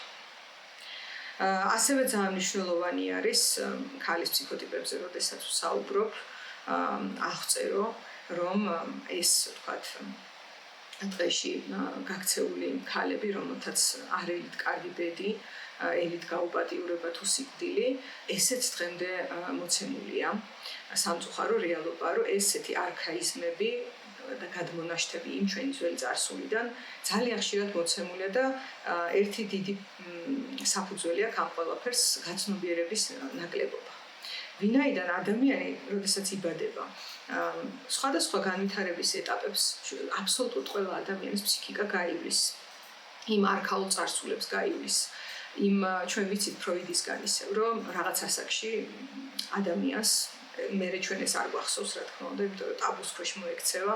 ასევე ძალიან მნიშვნელოვანი არის ქალის ფსიქოტიპებზე, როდესაც ვსაუბრობ, აღწერო, რომ ეს, ვთქვათ, დღეში გაქცეული ქალები, რომელთაც არ ელით კარგი ბედი, ელით გაუპატიურება თუ სიკვდილი, ესეც დღემდე მოცემულია სამწუხარო რეალობა, რომ ესეთი არქაიზმები და გადმონაშთები იმ ჩვენი ძველი წარსულიდან ძალიან ხშირად მოცემულია და ერთი დიდი საფუძველი აქვს ამ ყველაფერს გაცნობიერების ნაკლებობა. ვინაიდან ადამიანი, როდესაც იბადება, სხვადასხვა განვითარების ეტაპებს აბსოლუტურად ყველა ადამიანის ფსიქიკა გაივლის, იმ არქაულ წარსულებს გაივლის. იმ ჩვენ ვიცით ფროიდისგან ისევ, რომ რაღაც ასაკში ადამიანს მერე ჩვენ ეს არ გვახსოვს, რა თქმა უნდა, იმიტომ რომ ტაბუს ქვეშ მოექცევა,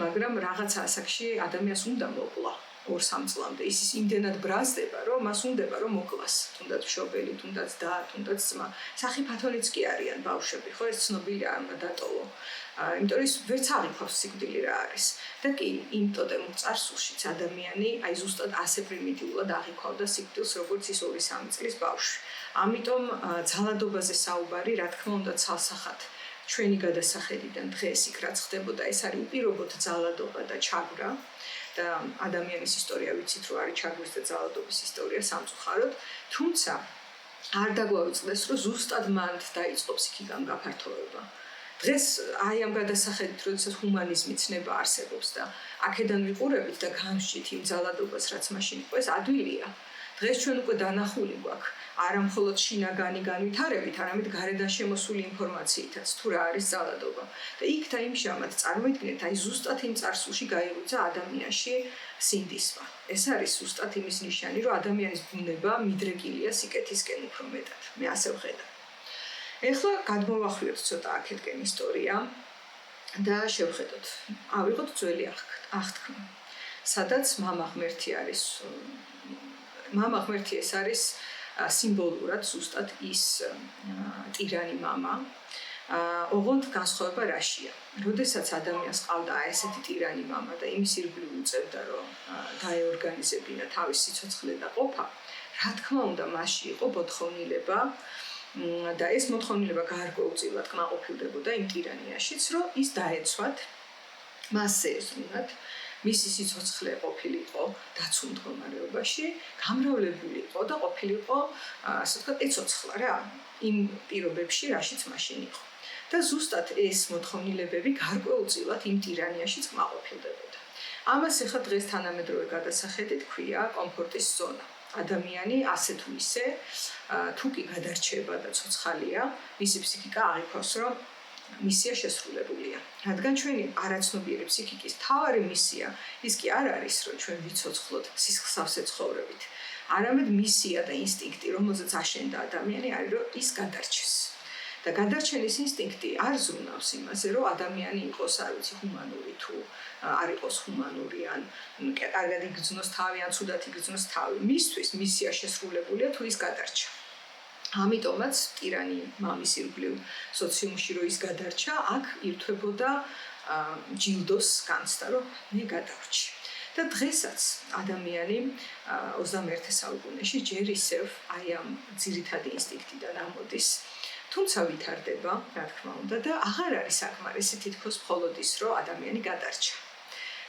მაგრამ რაღაც ასაკში ადამიანს უნდა მოკლა 2-3 წლამდე. ის იმდენად ბრაზდება, რომ მას უნდება რომ მოკლას, თუნდაც მშობელი, თუნდაც და, თუნდაც ძმა. სახიფათონიც კი არიან ბავშვები, ხო, ეს ცნობილი არ უნდა დატოვო. იმიტომ რომ ის ვერც აღიქვავს სიკვდილი რა არის. და კი იმ ტოტემურ წარსულშიც ადამიანი აი ზუსტად ასე პრიმიტიულად აღიქვავდა სიკვდილს, როგორც ის 2-3 წლის ბავშვი. ამიტომ ძალადობაზე საუბარი, რა თქმა უნდა, ცალსახად ჩვენი გადასახედიდან დღეს იქ რაც ხდებოდა, ეს არის უპირობოდ ძალადობა და ჩაგვრა. და ადამიანის ისტორია ვიცით, რომ არის ჩაგვის და ძალადობის ისტორია სამწუხაროდ, თუმცა არ დაგვაუწყდეს, რომ ზუსტად მანდ დაიწყო ფსიქიკამ გაფართოვება. დღეს აი ამ გადასახედით, როდესაც ჰუმანიზმი ცნება არსებობს და აქედან ვიყურებით და განვსჭით იმ ძალადობას, რაც მაშინ იყო, ეს ადვილია. დღეს ჩვენ უკვე დანახული გვაქვს, არა მხოლოდ შინაგანი განვითარებით, არამედ გარედან შემოსული ინფორმაციითაც, თუ რა არის ძალადობა. და იქ და იმჟამად წარმოიდგინეთ, აი ზუსტად იმ წარსულში გაიღვიძა ადამიანში სინდისმა. ეს არის ზუსტად იმის ნიშანი, რომ ადამიანის ბუნება მიდრეკილია სიკეთისკენ უფრო მეტად. მე ასე ვხედავ. ეხლა გადმოვახვიოთ ცოტა აქეთკენ ისტორია და შევხედოთ. ავიღოთ ძველი აღთქმა. სადაც მამა ღმერთი არის. მამა ღმერთი ეს არის სიმბოლურად ზუსტად ის ტირანი მამა. ოღონდ განსხვავება რაშია? როდესაც ადამიანს ყავდა ესეთი ტირანი მამა და იმის ირგვლივ უწევდა, რომ დაეორგანიზებინა თავის სიცოცხლე და ყოფა, რა თქმა უნდა, მასში იყო მოთხოვნილება და ეს მოთხოვნილება გარკვეულწილად კმაყოფილდებოდა იმ ტირანიაშიც, რომ ის დაეცვათ, მასზე ეზრუნათ, მისი სიცოცხლე ყოფილიყო დაცულ მდგომარეობაში, გამრავლებულიყო და ყოფილიყო, ასე ვთქვათ, ეცოცხლა რა, იმ პირობებში, რაშიც მაშინ იყო. და ზუსტად ეს მოთხოვნილებები გარკვეულწილად იმ ტირანიაშიც კმაყოფილდებოდა. ამას ახლა დღეს თანამედროვე გადასახედით ქვია კომფორტის ზონა. ადამიანი ასე თუ ისე, თუ კი გადარჩება და ცოცხალია, მისი ფსიქიკა აღიქვავს, რომ მისია შესრულებულია. რადგან ჩვენი არაცნობიერი ფსიქიკის მთავარი მისია ის კი არ არის, რომ ჩვენ ვიცოცხლოთ სისხლსავსე ცხოვრებით. არამედ მისია და ინსტინქტი, რომელზეც აშენდა ადამიანი, არის, რომ ის გადარჩეს. და გადარჩენის ინსტინქტი არ ზრუნავს იმაზე, რომ ადამიანი იყოს, არ ვიცი, ჰუმანური თუ არ იყოს ჰუმანური, ან კარგად იგრძნოს თავი, ან ცუდად იგრძნოს თავი. მისთვის მისია შესრულებულია თუ ის გადარჩა. ამიტომაც ტირანი მამის ირგვლივ სოციუმში რო ის გადარჩა, აქ ირთვებოდა ჯილდოს განცდა, რომ მე გადავრჩი. და დღესაც ადამიანი 21 საუკუნეში ჯერ ისევ აი ამ ძირითადი ინსტინქტიდან ამოდის, თუმცა ვითარდება, რა თქმა უნდა, და აღარ არის საკმარისი თითქოს მხოლოდ ის, რომ ადამიანი გადარჩა.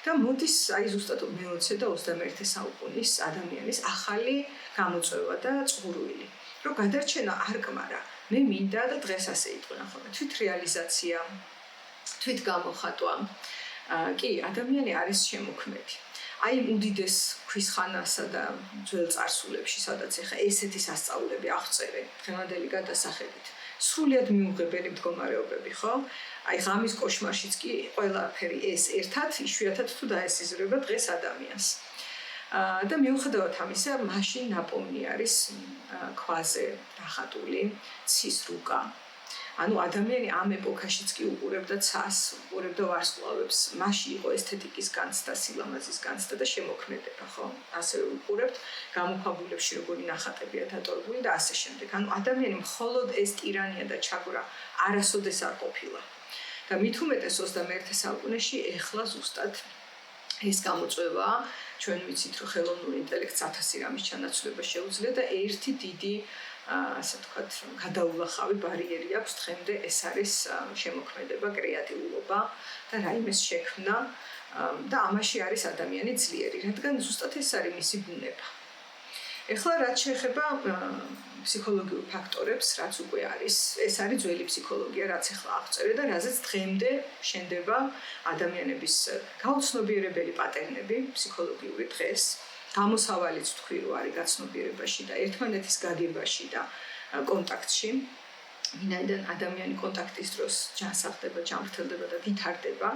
და მოდის აი ზუსტად მე-20 და 21 საუკუნის ადამიანის ახალი გამოწვევა და წყურვილი. რომ გადარჩენა არ კმარა, მე მინდა და დღეს ასე იყვნა ხოლმე, თვითრეალიზაცია, თვითგამოხატვა. კი, ადამიანი არის შემოქმედი. აი უდიდეს ქვის ხანასა და ძველ წარსულებში, სადაც ეხა ესეთი სასწაულები აღწერენ დღევანდელი გადასახედით. სრულიად მიუღებელი მდგომარეობები, ხო? აი ღამის კოშმარშიც კი ყველაფერი ეს ერთად იშვიათად თუ დაესიზრება დღეს ადამიანს. და მიუხედავად ამისა, მაშინ ნაპოვნი არის ქვაზე დახატული ცის რუკა. ანუ ადამიანი ამ ეპოქაშიც კი უყურებდა ცას, უყურებდა ვარსკვლავებს, მასში იყო ესთეტიკის განცდა, სილამაზის განცდა და შემოქმედება, ხო? ასე უყურებთ გამოქვაბულებში როგორი ნახატებია დატოვებული და ასე შემდეგ. ანუ ადამიანი მხოლოდ ეს ტირანია და ჩაგვრა არასოდეს არ ყოფილა. და მით უმეტეს 21 საუკუნეში ეხლა ზუსტად ეს გამოწვევა, ჩვენ ვიცით, რომ ხელოვნური ინტელექტს 1000 რამის ჩანაცვლება შეუძლია და ერთი დიდი ასე ვთქვათ, გადაულახავი ბარიერი აქვს დღემდე, ეს არის შემოქმედება, კრეატიულობა და რაიმეს შექმნა და ამაში არის ადამიანი ძლიერი, რადგან ზუსტად ეს არის მისი ბუნება. ეხლა რაც შეეხება ფსიქოლოგიურ ფაქტორებს, რაც უკვე არის, ეს არის ძველი ფსიქოლოგია, რაც ეხლა აღწერე და რაზეც დღემდე შენდება ადამიანების გაუცნობიერებელი პატერნები ფსიქოლოგიური დღეს. გამოსავალიც თქვი, რომ არის გაცნობიერებაში და ერთმანეთის გაგებაში და კონტაქტში. ვინაიდან ადამიანი კონტაქტის დროს ჯანსაღდება, ჯანმრთელდება და ვითარდება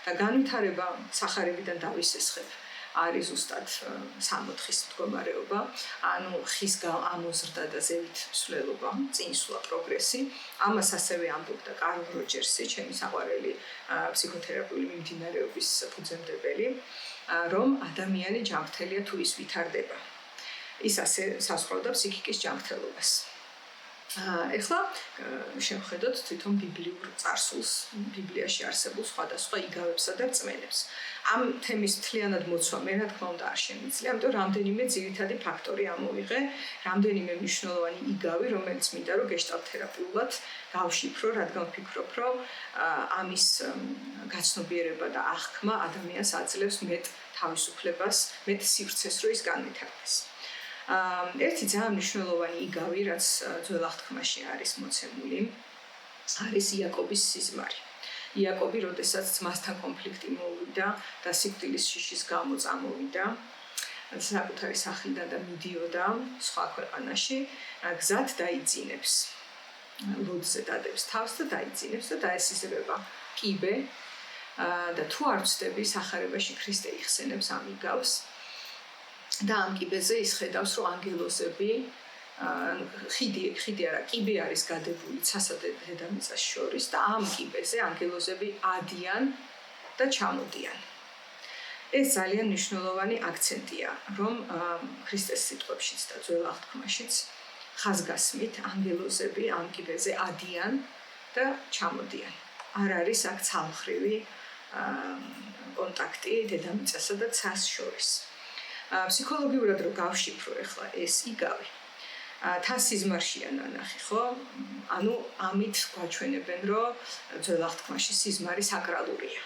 და განვითარება სახარებიდან დავისესხებ არის ზუსტად 60-ის მდგომარეობა, ანუ ხის ამოზრდა და ზევით მსვლელობა, წინსვლა, პროგრესი. ამას ასევე ამბობდა კარლ როჯერსი, ჩემი საყვარელი ფსიქოთერაპიული მიმდინარეობის ფუძემდებელი, რომ ადამიანი ჯანმრთელია თუ ის ვითარდება. ის ასე საზღვრავდა ფსიქიკის ჯანმრთელობას. ეხლა შევხედოთ თვითონ ბიბლიურ წარსულს, ბიბლიაში არსებულ სხვადასხვა იგავებსა და რწმენებს. ამ თემის მთლიანად მოცვა მე რა თქმა უნდა არ შემიძლია, ამიტომ რამდენიმე ძირითადი ფაქტორი ამოვიღე, რამდენიმე მნიშვნელოვანი იგავი, რომელიც მინდა რომ გეშტალტ თერაპიულად გავშიფრო, რადგან ვფიქრობ, რომ ამის გაცნობიერება და აღქმა ადამიანს აძლევს მეტ თავისუფლებას, მეტ სივრცეს, რომ ის განვითარდეს. ერთი ძალიან მნიშვნელოვანი იგავი, რაც ძველ აღთქმაში არის მოცემული, არის იაკობის სიზმარი. იაკობი, როდესაც ძმასთან კონფლიქტი მოვიდა და სიკვდილის შიშის გამო წამოვიდა, საკუთარი სახლიდან და მიდიოდა სხვა ქვეყანაში, გზად დაიძინებს. ლოდზე დადებს თავს და დაიძინებს და დაესიზრება კიბე და თუ არ ვცდები სახარებაში ქრისტე იხსენებს ამ იგავს. და ამ კიბეზე ის ხედავს, რომ ანგელოზები, ხიდი არა, კიბე არის გადებული ცასა და დედამიწას შორის და ამ კიბეზე ანგელოზები ადიან და ჩამოდიან. ეს ძალიან მნიშვნელოვანი აქცენტია, რომ ქრისტეს სიტყვებშიც და ძველ აღთქმაშიც ხაზგასმით ანგელოზები ამ კიბეზე ადიან და ჩამოდიან. არ არის აქ ცალმხრივი კონტაქტი დედამიწასა და ცას შორის. ფსიქოლოგიურად რო გავშიფრო ახლა ეს იგავი თას სიზმარშია ნანახი, ხო? ანუ ამით გვაჩვენებენ, რომ ძველ აღთქმაში სიზმარი საკრალურია.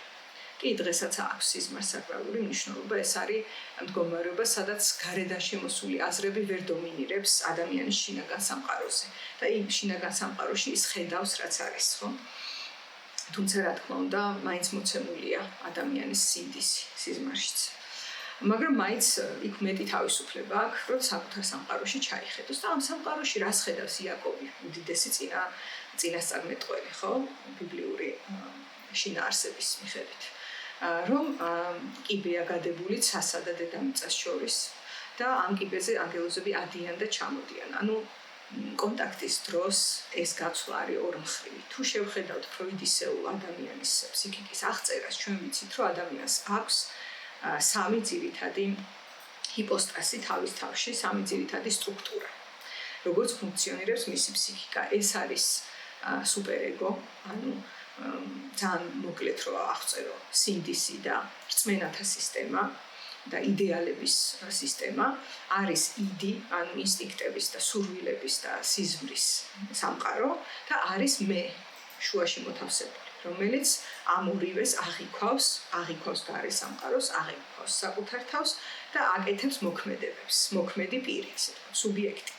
კი, დღესაც აქვს სიზმარს საკრალური მნიშვნელობა, ეს არის მდგომარეობა, სადაც გარედან შემოსული აზრები ვერ დომინირებს ადამიანის შინაგან სამყაროზე. და იმ შინაგან სამყაროში ის ხედავს, რაც არის, ხო? თუმცა რა თქმა უნდა, მაინც მოცემულია ადამიანის სინდისი სიზმარშიც. მაგრამ მაინც იქ მეტი თავისუფლება აქვს, რომ საკუთარ სამყაროში ჩაიხედოს და ამ სამყაროში რას ხედავს იაკობი, უდიდესი წინასწარმეტყველი, ხო, ბიბლიური შინაარსების მიხედვით, რომ კიბეა გადებული ცასა და დედამიწას შორის და ამ კიბეზე ანგელოზები ადიან და ჩამოდიან. ანუ კონტაქტის დროს ეს გაცვლა არის ორმხრივი. თუ შევხედავთ ფროიდისეულ ადამიანის ფსიქიკის აღწერას, ჩვენ ვიცით, რომ ადამიანს აქვს სამი ძირითადი ჰიპოსტასი თავის თავში, სამი ძირითადი სტრუქტურა. როგორც ფუნქციონირებს მისი ფსიქიკა, ეს არის სუპერეგო, ანუ ძალიან მოკლედ რო აღწერო, სინდისი და რწმენათა სისტემა და იდეალების სისტემა, არის იდი, ანუ ინსტინქტების და სურვილების და სიზმრის სამყარო და არის მე, შუაში მოთავსებული, რომელიც ამ ორივეს აღიქვავს და არის სამყაროს, აღიქვავს საკუთარ თავს და აკეთებს მოქმედებებს, მოქმედი პირი, ასე ვთქვათ, სუბიექტი.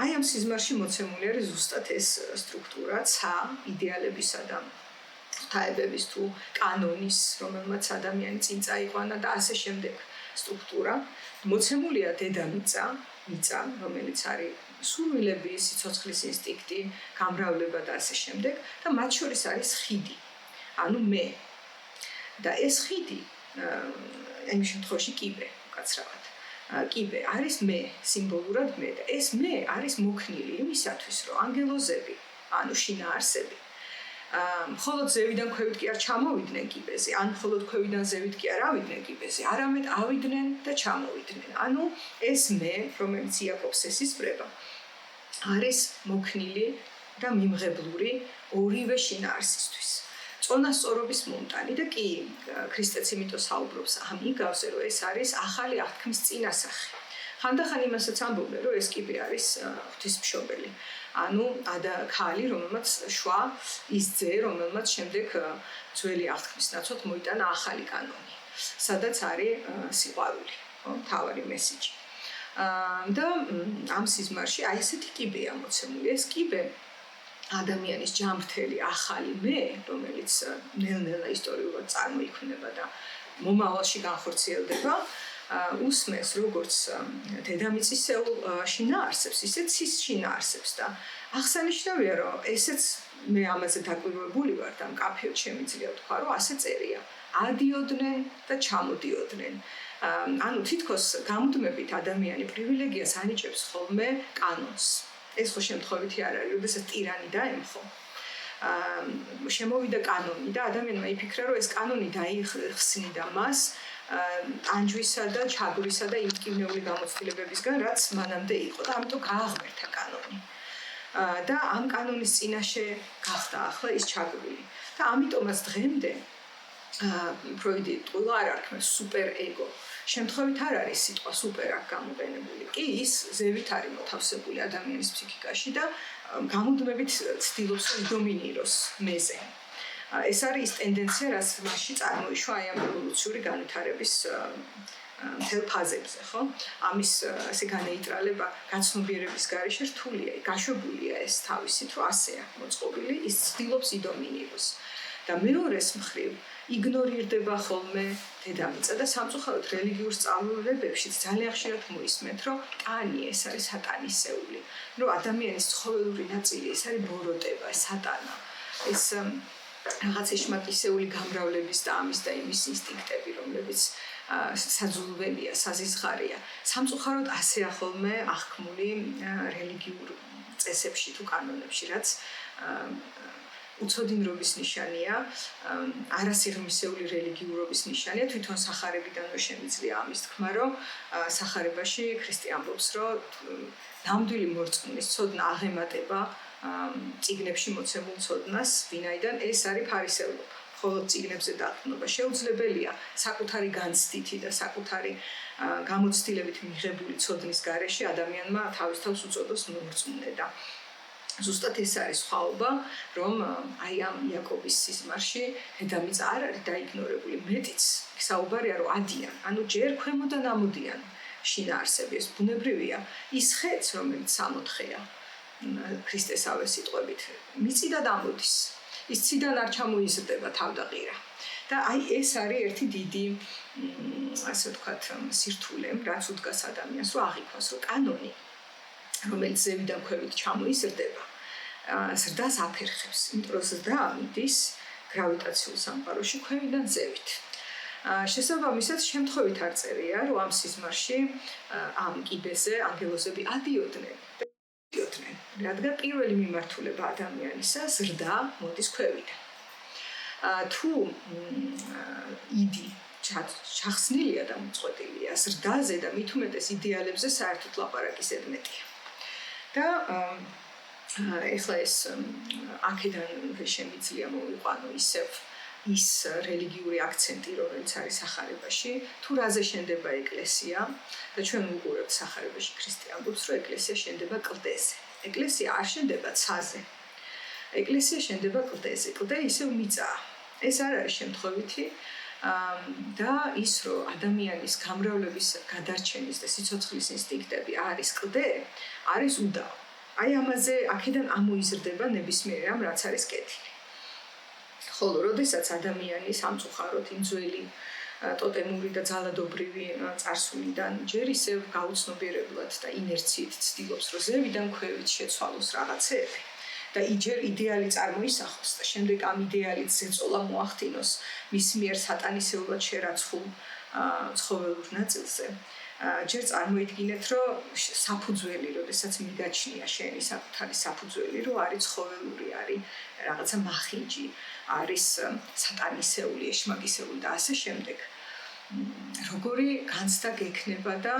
აი ამ სიზმარში მოცემული არის ზუსტად ეს სტრუქტურა, ცა იდეალებისა და ღვთაებების თუ კანონის, რომელმაც ადამიანი წინ წაიყვანა და ასე შემდეგ სტრუქტურა. მოცემულია დედამიწა, მიწა, რომელიც არის სურვილები, სიცოცხლის ინსტინქტი, გამრავლება და ასე შემდეგ და მათ შორის არის ხიდი. ანუ მე. და ეს ხიდი, იმ შემთხვევაში კიბე, უკაცრავად. კიბე არის მე, სიმბოლურად მე და ეს მე არის მოქნილი იმისათვის, რომ ანგელოზები, ანუ შინაარსები, მხოლოდ ზევიდან ქვევით კი არ ჩამოვიდნენ კიბეზე, ან მხოლოდ ქვევიდან ზევით კი არ ავიდნენ კიბეზე, არამედ ავიდნენ და ჩამოვიდნენ. ანუ ეს მე, რომელიც იაკობს ესიზმრება, არის მოქნილი და მიმღებლური ორივე შინაარსისთვის. წონასწორობის მომტანი და კი ქრისტეც იმიტომ საუბრობს ამ იგავზე, რომ ეს არის ახალი აღთქმის წინასახი. ხანდახან იმასაც ამბობენ, რომ ეს კიბე არის ღვთისმშობელი. ანუ ქალი, რომელმაც შვა ის ძე, რომელმაც შემდეგ ძველი აღთქმის ნაცვლად მოიტანა ახალი კანონი, სადაც არის სიყვარული, მთავარი მესიჯი. და ამ სიზმარში აი ესეთი კიბეა მოცემული. ეს კიბე ადამიანის ჯანმრთელი ახალი მე, რომელიც ნელ-ნელა ისტორიულად წარმოიქმნება და მომავალში განხორციელდება, უსმენს როგორც დედამიწისეულ შინაარსებს, ისე ცის შინაარსებს და აღსანიშნავია, რომ ესეც მე ამაზე დაკვირვებული ვარ და მკაფიოდ შემიძლია ვთქვა, რომ ასე წერია. ადიოდნენ და ჩამოდიოდნენ. ანუ თითქოს გამუდმებით ადამიანი პრივილეგიას ანიჭებს ხოლმე კანონს. ეს ხო შემთხვევითი არ არის, როდესაც ტირანი დაემხო. შემოვიდა კანონი და ადამიანმა იფიქრა, რომ ეს კანონი დაიხსნიდა მას ტანჯვისა და ჩაგვისა და იმ ტკივნეული გამოცდილებებისგან, რაც მანამდე იყო და ამიტომ გააღმერთა კანონი. და ამ კანონის წინაშე გახდა ახლა ის ჩაგვილი. და ამიტომაც დღემდე ფროიდი ტყუილა არ არქმევს სუპერ ეგო. შემთხვევით არ არის სიტყვა სუპერ აქ გამოყენებული. კი ის ზევით არის მოთავსებული ადამიანის ფსიქიკაში და გამუდმებით ცდილობს რომ დომინიროს მეზე. ეს არის ის ტენდენცია, რაც მასში წარმოიშვა აი ამ რევოლუციური განვითარების მთელ ფაზებზე, ხო? ამის ასე განეიტრალება გაცნობიერების გარეშე რთულია, გაშვებულია ეს თავისით, რომ ასეა მოწყობილი, ის ცდილობს იდომინიროს. და მეორეს მხრივ იგნორირდება ხოლმე დედამიწა და სამწუხაროდ რელიგიურ სწავლებებში ძალიან ხშირად მოისმენთ, რომ კანი ეს არის სატანისეული, რომ ადამიანის ცხოველური ნაწილი ეს არის ბოროტება, სატანა. ეს რაღაც ეშმაკისეული გამრავლების და ამის და იმის ინსტინქტები, რომლებიც საძულველია, საზიზღარია. სამწუხაროდ ასეა ხოლმე აღქმული რელიგიურ წესებში თუ კანონებში, რაც უცოდინრობის ნიშანია, არასიღრმისეული რელიგიურობის ნიშანია, თვითონ სახარებიდანვე შემიძლია ამის თქმა, რომ სახარებაში ქრისტიანობს, რომ ნამდვილი მორწმუნის ცოდნა აღემატება წიგნებში მოცემულ ცოდნას, ვინაიდან ეს არის ფარისევლობა. ხოლო წიგნებზე დაყრდნობა შეუძლებელია საკუთარი განცდითი და საკუთარი გამოცდილებით მიღებული ცოდნის გარეშე ადამიანმა თავის თავს უწოდოს მორწმუნე და ზუსტად ეს არის სხვაობა, რომ აი ამ იაკობის სიზმარში დედამიწა არ არის დაიგნორებული, მეტიც საუბარია, რომ ადიან, ანუ ჯერ ქვემოდან ამოდიან შინაარსები, ეს ბუნებრივია. ის ხეც, რომელიც 60-ხეა, ქრისტესავე სიტყვებით, მიწიდან ამოდის. ის ციდან არ ჩამოიზრდება თავდაღირა. და აი ეს არის ერთი დიდი, ასე ვთქვათ, სირთულე, რაც უდგას ადამიანს, რომ აღიქვას, რომ კანონი რომელიც ზევიდან ქვევით ჩამოიზრდება, ზრდას აფერხებს, იმიტომ რომ ზრდა მიდის გრავიტაციულ სამყაროში ქვევიდან ზევით. შესაბამისად, შემთხვევით არ წერია, რომ ამ სიზმარში ამ კიბეზე ანგელოზები ადიოდნენ, რადგან პირველი მიმართულება ადამიანისა ზრდა მოდის ქვევიდან. თუ იგი ჩახსნილია და მოწყვეტილია ზრდაზე და მით უმეტეს იდეალებზე საერთოდ ლაპარაკის ედმეტია. და ეხლა ეს აქედან შემიძლია მოვიყვანო ისევ ის რელიგიური აქცენტი, რომელიც არის სახარებაში, თუ რაზე შენდება ეკლესია და ჩვენ ვუყურებთ სახარებაში ქრისტიანობს, რომ ეკლესია შენდება კლდეზე. ეკლესია არ შენდება ცაზე. ეკლესია შენდება კლდეზე. კლდე ისევ მიწაა. ეს არ არის შემთხვევითი და ის, რომ ადამიანის გამრავლების, გადარჩენის და სიცოცხლის ინსტინქტები არის კლდე, არის უდავ. აი ამაზე აქედან ამოიზრდება ნებისმიერ რამ, რაც არის კეთილი. ხოლო, როდესაც ადამიანი სამწუხაროდ იმ ძველი ტოტემური და ძალადობრივი წარსულიდან ჯერ ისევ გაუცნობიერებლად და ინერციით ცდილობს, რომ ზევიდან ქვევით შეცვალოს რაღაცეები და იჯერ იდეალი წარმოისახოს და შემდეგ ამ იდეალით ზეწოლა მოახდინოს მის მიერ სატანისეულად შერაცხულ ცხოველურ ნაწილზე. ჯერ წარმოიდგინეთ, რომ საფუძველი, როდესაც მიგაჩნია შენი საკუთარი საფუძველი, რომ არის ცხოველური, არის რაღაცა მახინჯი, არის სატანისეული, ეშმაკისეული და ასე შემდეგ. როგორი განცდა გექნება და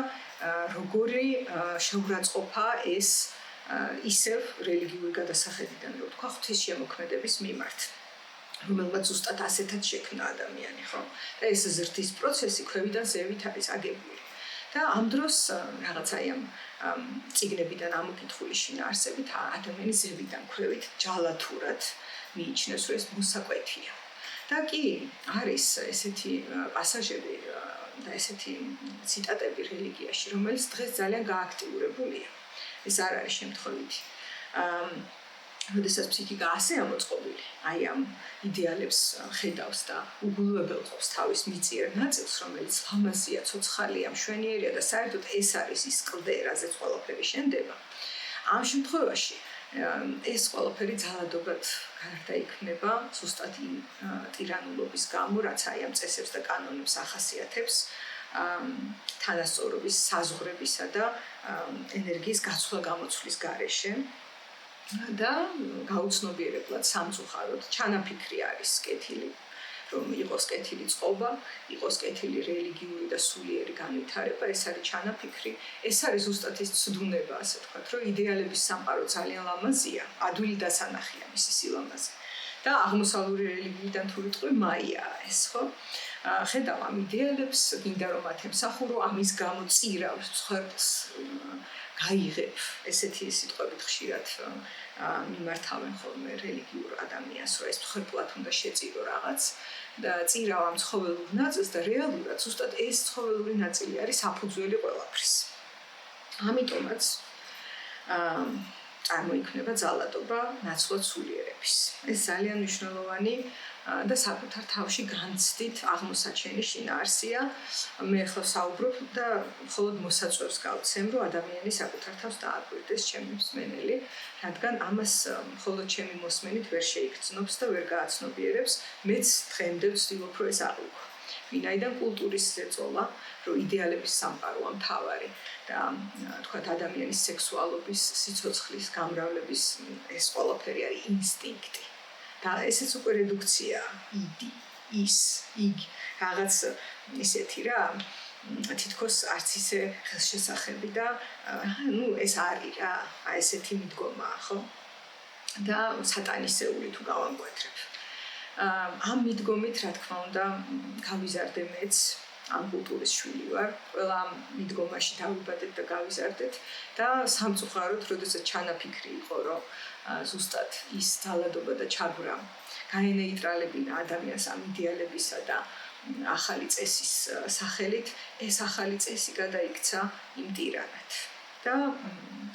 როგორი შეურაცხყოფა ეს ისევ რელიგიური გადასახედიდან, რომ თქვა ღვთისშემოქმედების მიმართ, რომელმაც ზუსტად ასეთად შექმნა ადამიანი, ხო? და ეს ზრდის პროცესი ქვევიდან ზევით არის აგებული. და ამ დროს რაღაც აი ამ წიგნებიდან ამოკითხული შინაარსებით ადამიანი ზევიდან ქვევით ჯალათურად მიიჩნევს, რომ ეს მოსაკვეთია. და კი არის ესეთი პასაჟები და ესეთი ციტატები რელიგიაში, რომელიც დღეს ძალიან გააქტიურებულია. ეს არ არის შემთხვევითი. როდესაც ფსიქიკა ასე ამოწყობილი, აი ამ იდეალებს ხედავს და უგულვებელყოფს თავის მიწიერ ნაწილს, რომელიც ლამაზია, ცოცხალია, მშვენიერია და საერთოდ ეს არის ის კლდე, რაზეც ყველაფერი შენდება. ამ შემთხვევაში ეს ყველაფერი ძალადობად გარდაიქმნება ზუსტად იმ ტირანულობის გამო, რაც აი ამ წესებს და კანონებს ახასიათებს თანასწორობის, საზღვრებისა და ენერგიის გაცვლა-გამოცვლის გარეშე. და გაუცნობიერებლად სამწუხაროდ ჩანაფიქრი არის კეთილი, რომ იყოს კეთილი წყობა, იყოს კეთილი რელიგიური და სულიერი განვითარება, ეს არის ჩანაფიქრი, ეს არის ზუსტად ის ცდუნება, ასე ვთქვათ, რომ იდეალების სამყარო ძალიან ლამაზია, ადვილი დასანახია მისი სილამაზე. და აღმოსავლური რელიგიიდან თუ ვიტყვი, მაიაა ეს, ხო? ხედავ ამ იდეალებს, გინდა რომ მათ ემსახურო, ამის გამო წირავს ცხერტს გაიღებ, ესეთი სიტყვებით ხშირად მიმართავენ ხოლმე რელიგიურ ადამიანს, რომ ეს ცხერტლად უნდა შეწირო რაღაც და წირავ ამ ცხოველურ ნაწილს და რეალურად ზუსტად ეს ცხოველური ნაწილი არის საფუძველი ყველაფრის. ამიტომაც წარმოიქმნება ძალადობა ნაცვლად სულიერების. ეს ძალიან მნიშვნელოვანი და საკუთარ თავში განცდით აღმოსაჩენი შინაარსია. მე ახლა საუბრობ და მხოლოდ მოსაწვევს გავცემ, რომ ადამიანი საკუთარ თავს დააკვირდეს, ჩემი მსმენელი, რადგან ამას მხოლოდ ჩემი მოსმენით ვერ შეიგრძნობს და ვერ გააცნობიერებს. მეც დღემდე ვცდილობ, რომ ეს აღვიქო. ვინაიდან კულტურის ზეწოლა, რომ იდეალების სამყაროა მთავარი და თქვათ ადამიანის სექსუალობის, სიცოცხლის, გამრავლების ეს ყველაფერი არის ინსტინქტი. და ესეც უკვე რედუქცია, იდი, ის, იგ, რაღაც ისეთი რა, თითქოს არც ისე ხელშესახები და ეს არის რა, აი ესეთი მიდგომაა, ხო? და სატანისეული თუ გავამკვეთრებ. ამ მიდგომით, რა თქმა უნდა, გავიზარდე მეც, ამ კულტურის შვილი ვარ, ყველა ამ მიდგომაში დავიბადეთ და გავიზარდეთ და სამწუხაროდ, როდესაც ჩანაფიქრი იყო, რომ ზუსტად ის ძალადობა და ჩაგვრა გაენეიტრალებინა ადამიანს ამ იდეალებისა და ახალი წესის სახელით, ეს ახალი წესი გადაიქცა იმ ტირანად. და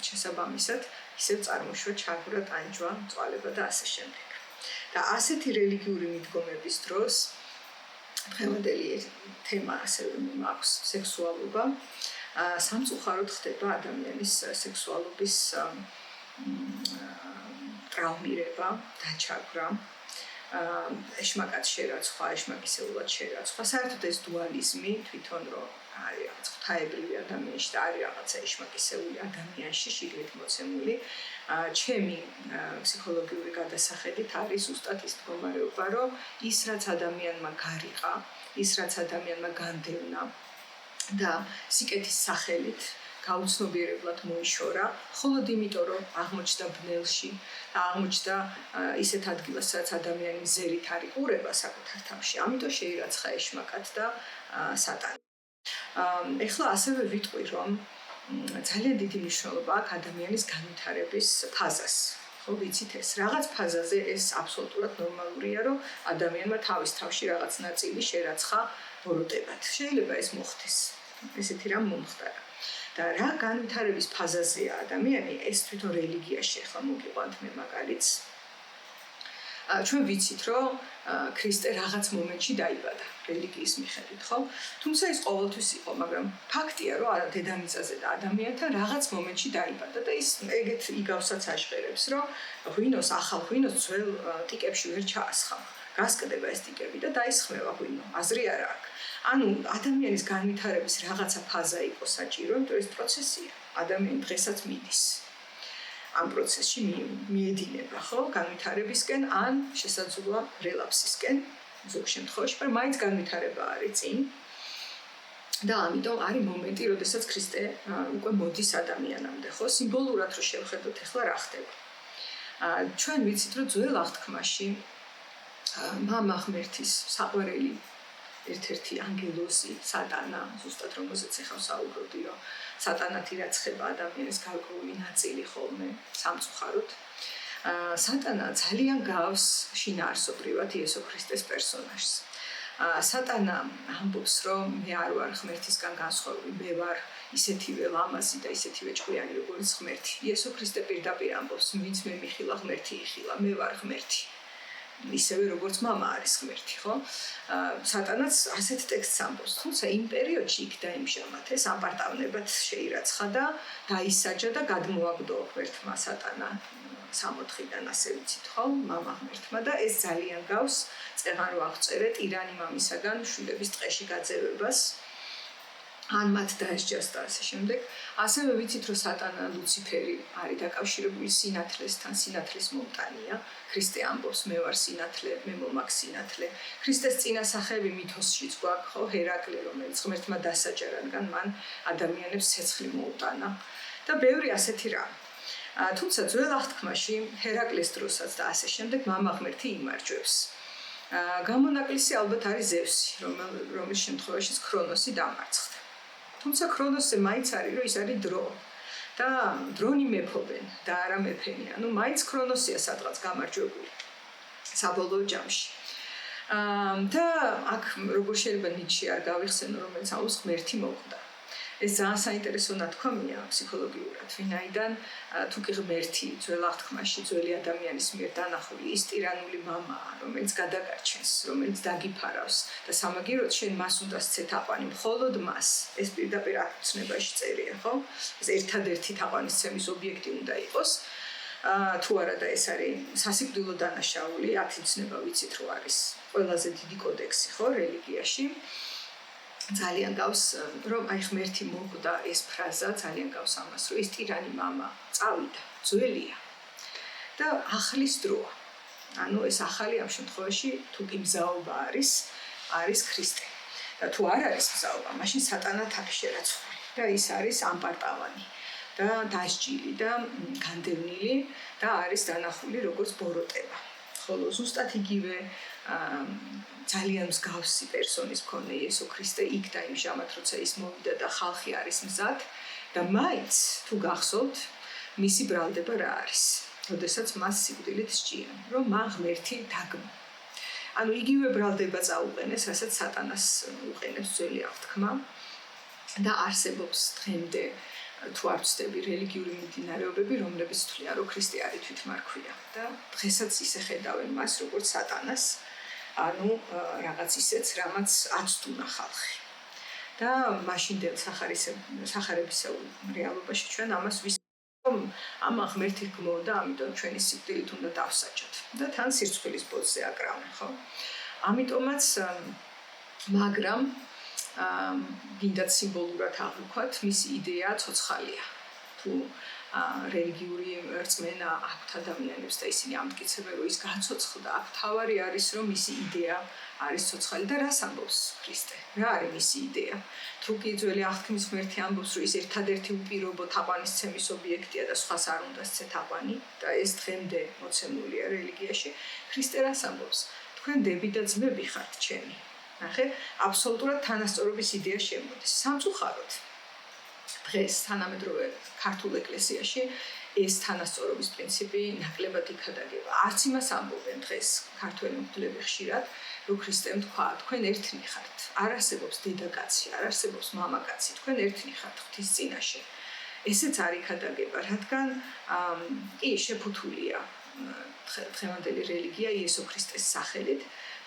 შესაბამისად, ისევ წარმოშვა ჩაგვრა, ტანჯვა, მწვალება და ასე შემდეგ. და ასეთი რელიგიური მიდგომების დროს დღევანდელი თემა ასევე მაქვს სექსუალობა. სამწუხაროდ ხდება ადამიანის სექსუალობის ტრავმირება, დაჩაგვრა, ეშმაკად შერაცხვა, ეშმაკისეულად შერაცხვა. საერთოდ ეს დუალიზმი თვითონ რომ არის რაღაც ღვთაებრივი ადამიანში და არის რაღაცა ეშმაკისეული ადამიანში შიგნით მოცემული, ჩემი ფსიქოლოგიური გადასახედით არის ზუსტად ის მდგომარეობა, რომ ის რაც ადამიანმა გარიყა, ის რაც ადამიანმა განდევნა და სიკეთის სახელით გაუცნობიერებლად მოიშორა, მხოლოდ იმიტომ, რომ აღმოჩნდა ბნელში და აღმოჩნდა ისეთ ადგილას, სადაც ადამიანი მზერით არ იყურება საკუთარ თავში. ამიტომ შეირაცხა ეშმაკად და სატანი. ეხლა ასევე ვიტყვი, რომ ძალიან დიდი მნიშვნელობა აქვს ადამიანის განვითარების ფაზას. ხო, ვიცით ეს. რაღაც ფაზაზე ეს აბსოლუტურად ნორმალურია, რომ ადამიანმა თავის თავში რაღაც ნაწილი შერაცხა ბოროტებად. შეიძლება ეს მოხდეს. ესეთი რამ მომხდარა. და რა განვითარების ფაზაზეა ადამიანი, ეს თვითონ რელიგიაში ახლა მოგიყვანთ მე მაგალითს. ჩვენ ვიცით, რომ ქრისტე რაღაც მომენტში დაიბადა რელიგიის მიხედვით, ხო? თუმცა ეს ყოველთვის იყო, მაგრამ ფაქტია, რომ დედამიწაზე და ადამიანთან რაღაც მომენტში დაიბადა და ის ეგეთ იგავსაც აჟღერებს, რომ ღვინოს ახალ ღვინოს ძველ ტიკებში ვერ ჩაასხა. გასკდება ეს ტიკები და დაისხმევა ღვინო. აზრი არ აქვს. ანუ ადამიანის განვითარების რაღაცა ფაზა იყო საჭირო, იმიტომ ეს პროცესია. ადამიანი დღესაც მიდის. ამ პროცესში მიედინება, ხო, განვითარებისკენ ან შესაძლოა რელაფსისკენ, ზოგ შემთხვევაში, მაგრამ მაინც განვითარება არის წინ. და ამიტომ არის მომენტი, როდესაც ქრისტე უკვე მოდის ადამიანამდე, ხო, სიმბოლურად რო შევხედოთ, ახლა რა ხდება. ჩვენ ვიცით, რომ ძველ აღთქმაში მამა ღმერთის საყვარელი ერთ-ერთი ანგელოზი, სატანა, ზუსტად რომელზეც ახლა საუბრობდი, რომ სატანათი რაც ხება ადამიანის გარკვეული ნაწილი ხოლმე სამწუხაროდ. სატანა ძალიან გავს შინაარსობრივად იესო ქრისტეს პერსონაჟს. სატანა ამბობს, რომ მე არ ვარ ღმერთისგან განსხვავებული, მე ვარ ისეთივე ლამაზი და ისეთივე ჭკვიანი, როგორც ღმერთი. იესო ქრისტე პირდაპირ ამბობს, ვინც მე მიხილა, ღმერთი იხილა, მე ვარ ღმერთი. ისევე როგორც მამა არის ღმერთი, ხო? სატანაც ასეთ ტექსტს ამბობს, თუმცა იმ პერიოდში იქ დაიმჟამათ ეს აპარტავნებად შეირაცხა და დაისაჯა და გადმოაგდო ღმერთმა სატანა 64-დან ასე ვიცით ხო, მამა ღმერთმა და ეს ძალიან გავს წეღან რო აღწერე ტირანი მამისაგან შვილების ტყეში გაძევებას. ან მათ დაესჯას და ასე შემდეგ. ასევე ვიცით, რომ სატანა ლუციფერი არის დაკავშირებული სინათლესთან, სინათლის მომტანია. ქრისტე ამბობს, მე ვარ სინათლე, მე მომაქვს სინათლე. ქრისტეს წინასახები მითოსშიც გვაქვს, ხო, ჰერაკლე, რომელიც ღმერთმა დასაჯა, რადგან მან ადამიანებს ცეცხლი მოუტანა. და ბევრი ასეთი რამ. თუმცა ძველ აღთქმაში ჰერაკლეს დროსაც და ასე შემდეგ მამა ღმერთი იმარჯვებს. გამონაკლისი ალბათ არის ზევსი, რომლის შემთხვევაშიც ქრონოსი დამარცხდა. თუმცა ქრონოსზე მაინც არის, რომ ის არის დრო და დრონი მეფობენ და არა მეფენი. ანუ მაინც ქრონოსია სადღაც გამარჯვებული საბოლოო ჯამში. და აქ როგორ შეიძლება ნიჩი არ გავიხსენო, რომელიც აუს ღმერთი მოკვდა. ეს ძალიან საინტერესო ნათქვამია ფსიქოლოგიურად, ვინაიდან თუ კი ღმერთი ძველ აღთქმაში ძველი ადამიანის მიერ დანახული ის ტირანული მამაა, რომელიც გადაგარჩენს, რომელიც დაგიფარავს და სამაგიეროდ შენ მას უნდა სცე თაყვანი, მხოლოდ მას. ეს პირდაპირ აღთქმაში წერია, ხო? ეს ერთადერთი თაყვანისცემის ობიექტი უნდა იყოს. თუ არა და ეს არის სასიკვდილო დანაშაული, ათიცნება ვიცით რომ არის ყველაზე დიდი კოდექსი, ხო, რელიგიაში. ძალიან გავს რომ აი ღმერთი მოკვდა ეს ფრაზა ძალიან გავს ამას რომ ეს ტირანი მამა წავიდა ძველია და ახლის დროა ანუ ეს ახალი ამ შემთხვევაში თუ კი მზაობა არის ქრისტე და თუ არ არის მზაობა მაშინ სატანა თაფი შერაცხული და ის არის ამპარტავანი და დასჯილი და განდევნილი და არის დანახული როგორც ბოროტება ხოლო ზუსტად იგივე ძალიან მსგავსი პერსონის მქონე იესო ქრისტე იქ და იმჟამად როცა ის მოვიდა და ხალხი არის მზად და მაინც თუ გახსოვთ მისი ბრალდება რა არის როდესაც მას სიკვდილით სჭიან რომ მან ღმერთი დაგმო ანუ იგივე ბრალდება წაუყენეს რასაც სატანას უყენებს ძველი აღთქმა და არსებობს დღემდე თუ არ ვცდები რელიგიური მიმდინარეობები რომლებიც თვლიან რომ ქრისტე არის თვითმარქვია და დღესაც ისე ხედავენ მას როგორც სატანას ანუ რაღაც ისეც რამაც აცდუნა ხალხი და მაშინდელ სახარებისეულ რეალობაში ჩვენ ამას ვისწავლეთ ამა ღმერთი გმოვდა ამიტომ ჩვენი სიკვდილით უნდა დავსაჯოთ და თან სირცხვილის ბოძზე აკრავენ ხო ამიტომაც მაგრამ გინდათ სიმბოლურად აღვქვათ მისი იდეა ცოცხალია თუ რელიგიური რწმენა აქვთ ადამიანებს და ისინი ამტკიცებენ რომ ის გაცოცხლდა აქ თავარი არის რომ მისი იდეა არის ცოცხალი და რას ამბობს ქრისტე რა არის მისი იდეა თუ კი ძველი აღთქმის ღმერთი ამბობს რომ ის ერთადერთი უპირობო თაყვანისცემის ობიექტია და სხვას არ უნდა სცე თაყვანი და ეს დღემდე მოცემულია რელიგიაში ქრისტე რას ამბობს თქვენ დები და ძმები ხართ ჩემი ნახე აბსოლუტურად თანასწორობის იდეა შემოდის სამწუხაროდ დღეს თანამედროვე ქართულ ეკლესიაში ეს თანასწორობის პრინციპი ნაკლებად იქადაგება. არც იმას ამბობენ დღეს ქართველი მღვდლები ხშირად, რომ ქრისტემ თქვა, თქვენ ერთნი ხართ. არ არსებობს დედაკაცი, არ არსებობს მამაკაცი, თქვენ ერთნი ხართ ღვთის წინაშე. ესეც არ იქადაგება, რადგან კი შეფუთულია დღევანდელი რელიგია იესო ქრისტეს სახელით,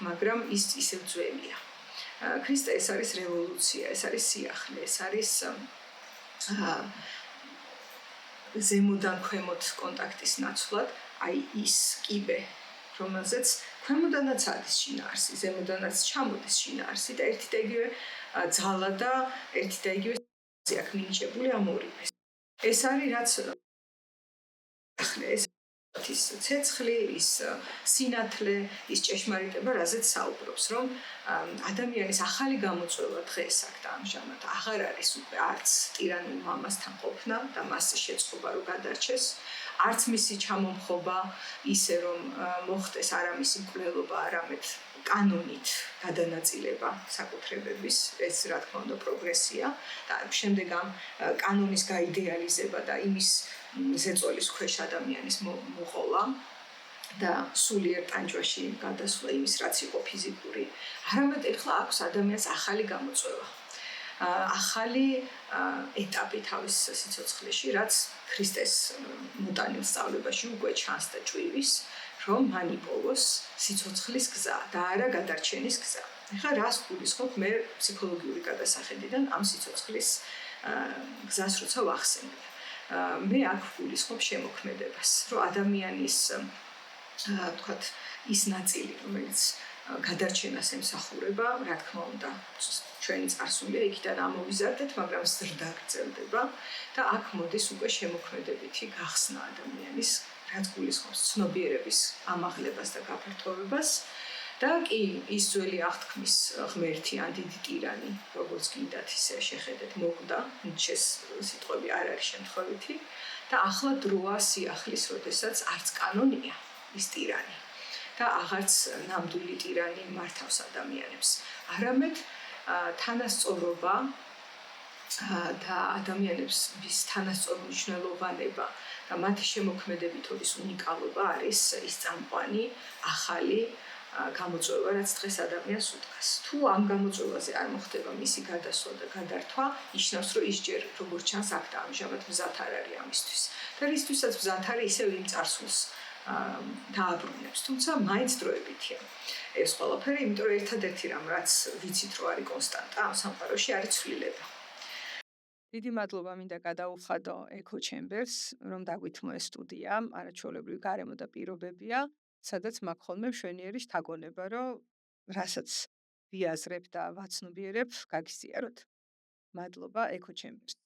მაგრამ ის ისევ ძველია. ქრისტე ეს არის რევოლუცია, ეს არის სიახლე, ეს არის ზემოდან ქვემოთ კონტაქტის ნაცვლად, აი ის კიბე, რომელზეც ქვემოდანაც არის შინაარსი, ზემოდანაც ჩამოდის შინაარსი და ერთი და იგივე ძალა და ერთი და იგივე აქ მინიჭებული ამ ორივეს. ეს არის რაც ეს ის ცეცხლი, ის სინათლე, ის ჭეშმარიტება, რაზეც საუბრობს, რომ ადამიანის ახალი გამოწვევა დღეს აქ და ამჟამად აღარ არის უკვე არც ტირანულ მამასთან ყოფნა და მასზე შეწყობა რომ გადარჩეს, არც მისი ჩამომხობა ისე რომ მოხდეს არა მისი მკვლელობა, არამედ კანონით გადანაწილება საკუთრებების, ეს რა თქმა უნდა პროგრესია და შემდეგ ამ კანონის გაიდეალიზება და იმის ზეწოლის ქვეშ ადამიანის მოყოლა და სულიერ ტანჯვაში გადასვლა იმის რაც იყო ფიზიკური, არამედ ეხლა აქვს ადამიანს ახალი გამოწვევა. ახალი ეტაპი თავის სიცოცხლეში, რაც ქრისტეს მუტანილ სწავლებაში უკვე ჩანს და ჭვივის, რომ მან იპოვოს სიცოცხლის გზა და არა გადარჩენის გზა. ეხლა რას გულისხმობ მე ფსიქოლოგიური გადასახედიდან ამ სიცოცხლის გზას როცა ვახსენებ. მე აქ გულისხმობ შემოქმედებას, რომ ადამიანის თქვათ ის ნაწილი, რომელიც გადარჩენას ემსახურება, რა თქმა უნდა, ჩვენი წარსულია იქიდან ამოვიზარდეთ, მაგრამ ზრდა გრძელდება და აქ მოდის უკვე შემოქმედებითი გახსნა ადამიანის, რაც გულისხმობს ცნობიერების ამაღლებას და გაფართოვებას. და კი ის ძველი აღთქმის ღმერთი ან დიდი ტირანი, როგორც გინდათ ისე შეხედეთ, მოკვდა, ნიჩეს სიტყვები არ არის შემთხვევითი და ახლა დროა სიახლის, როდესაც არც კანონია ის ტირანი და აღარც ნამდვილი ტირანი მართავს ადამიანებს. არამედ თანასწორობა და ადამიანებს ვის თანასწორ მნიშვნელოვანება და მათი შემოქმედებითობის უნიკალობა არის ის წამყვანი, ახალი გამოწვევა, რაც დღეს ადამიანს უდგას. თუ ამ გამოწვევაზე არ მოხდება მისი გადასვლა და გადართვა, ნიშნავს, რომ ის ჯერ როგორც ჩანს აქ და ამჟამად მზად არ არის ამისთვის. და რისთვისაც მზად არის, ისევ იმ წარსულს დააბრუნებს. თუმცა მაინც დროებითია ეს ყველაფერი, იმიტომ რომ ერთადერთი რამ, რაც ვიცით, რომ არის კონსტანტა ამ სამყაროში, არის ცვლილება. დიდი მადლობა მინდა გადაუხადო Echo Chambers, რომ დაგვითმო ეს სტუდია, არაჩვეულებრივი გარემო და პირობებია, სადაც მაქვს ხოლმე მშვენიერი შთაგონება, რომ რასაც ვიაზრებ და ვაცნობიერებ, გაგიზიაროთ. მადლობა Echo Chambers.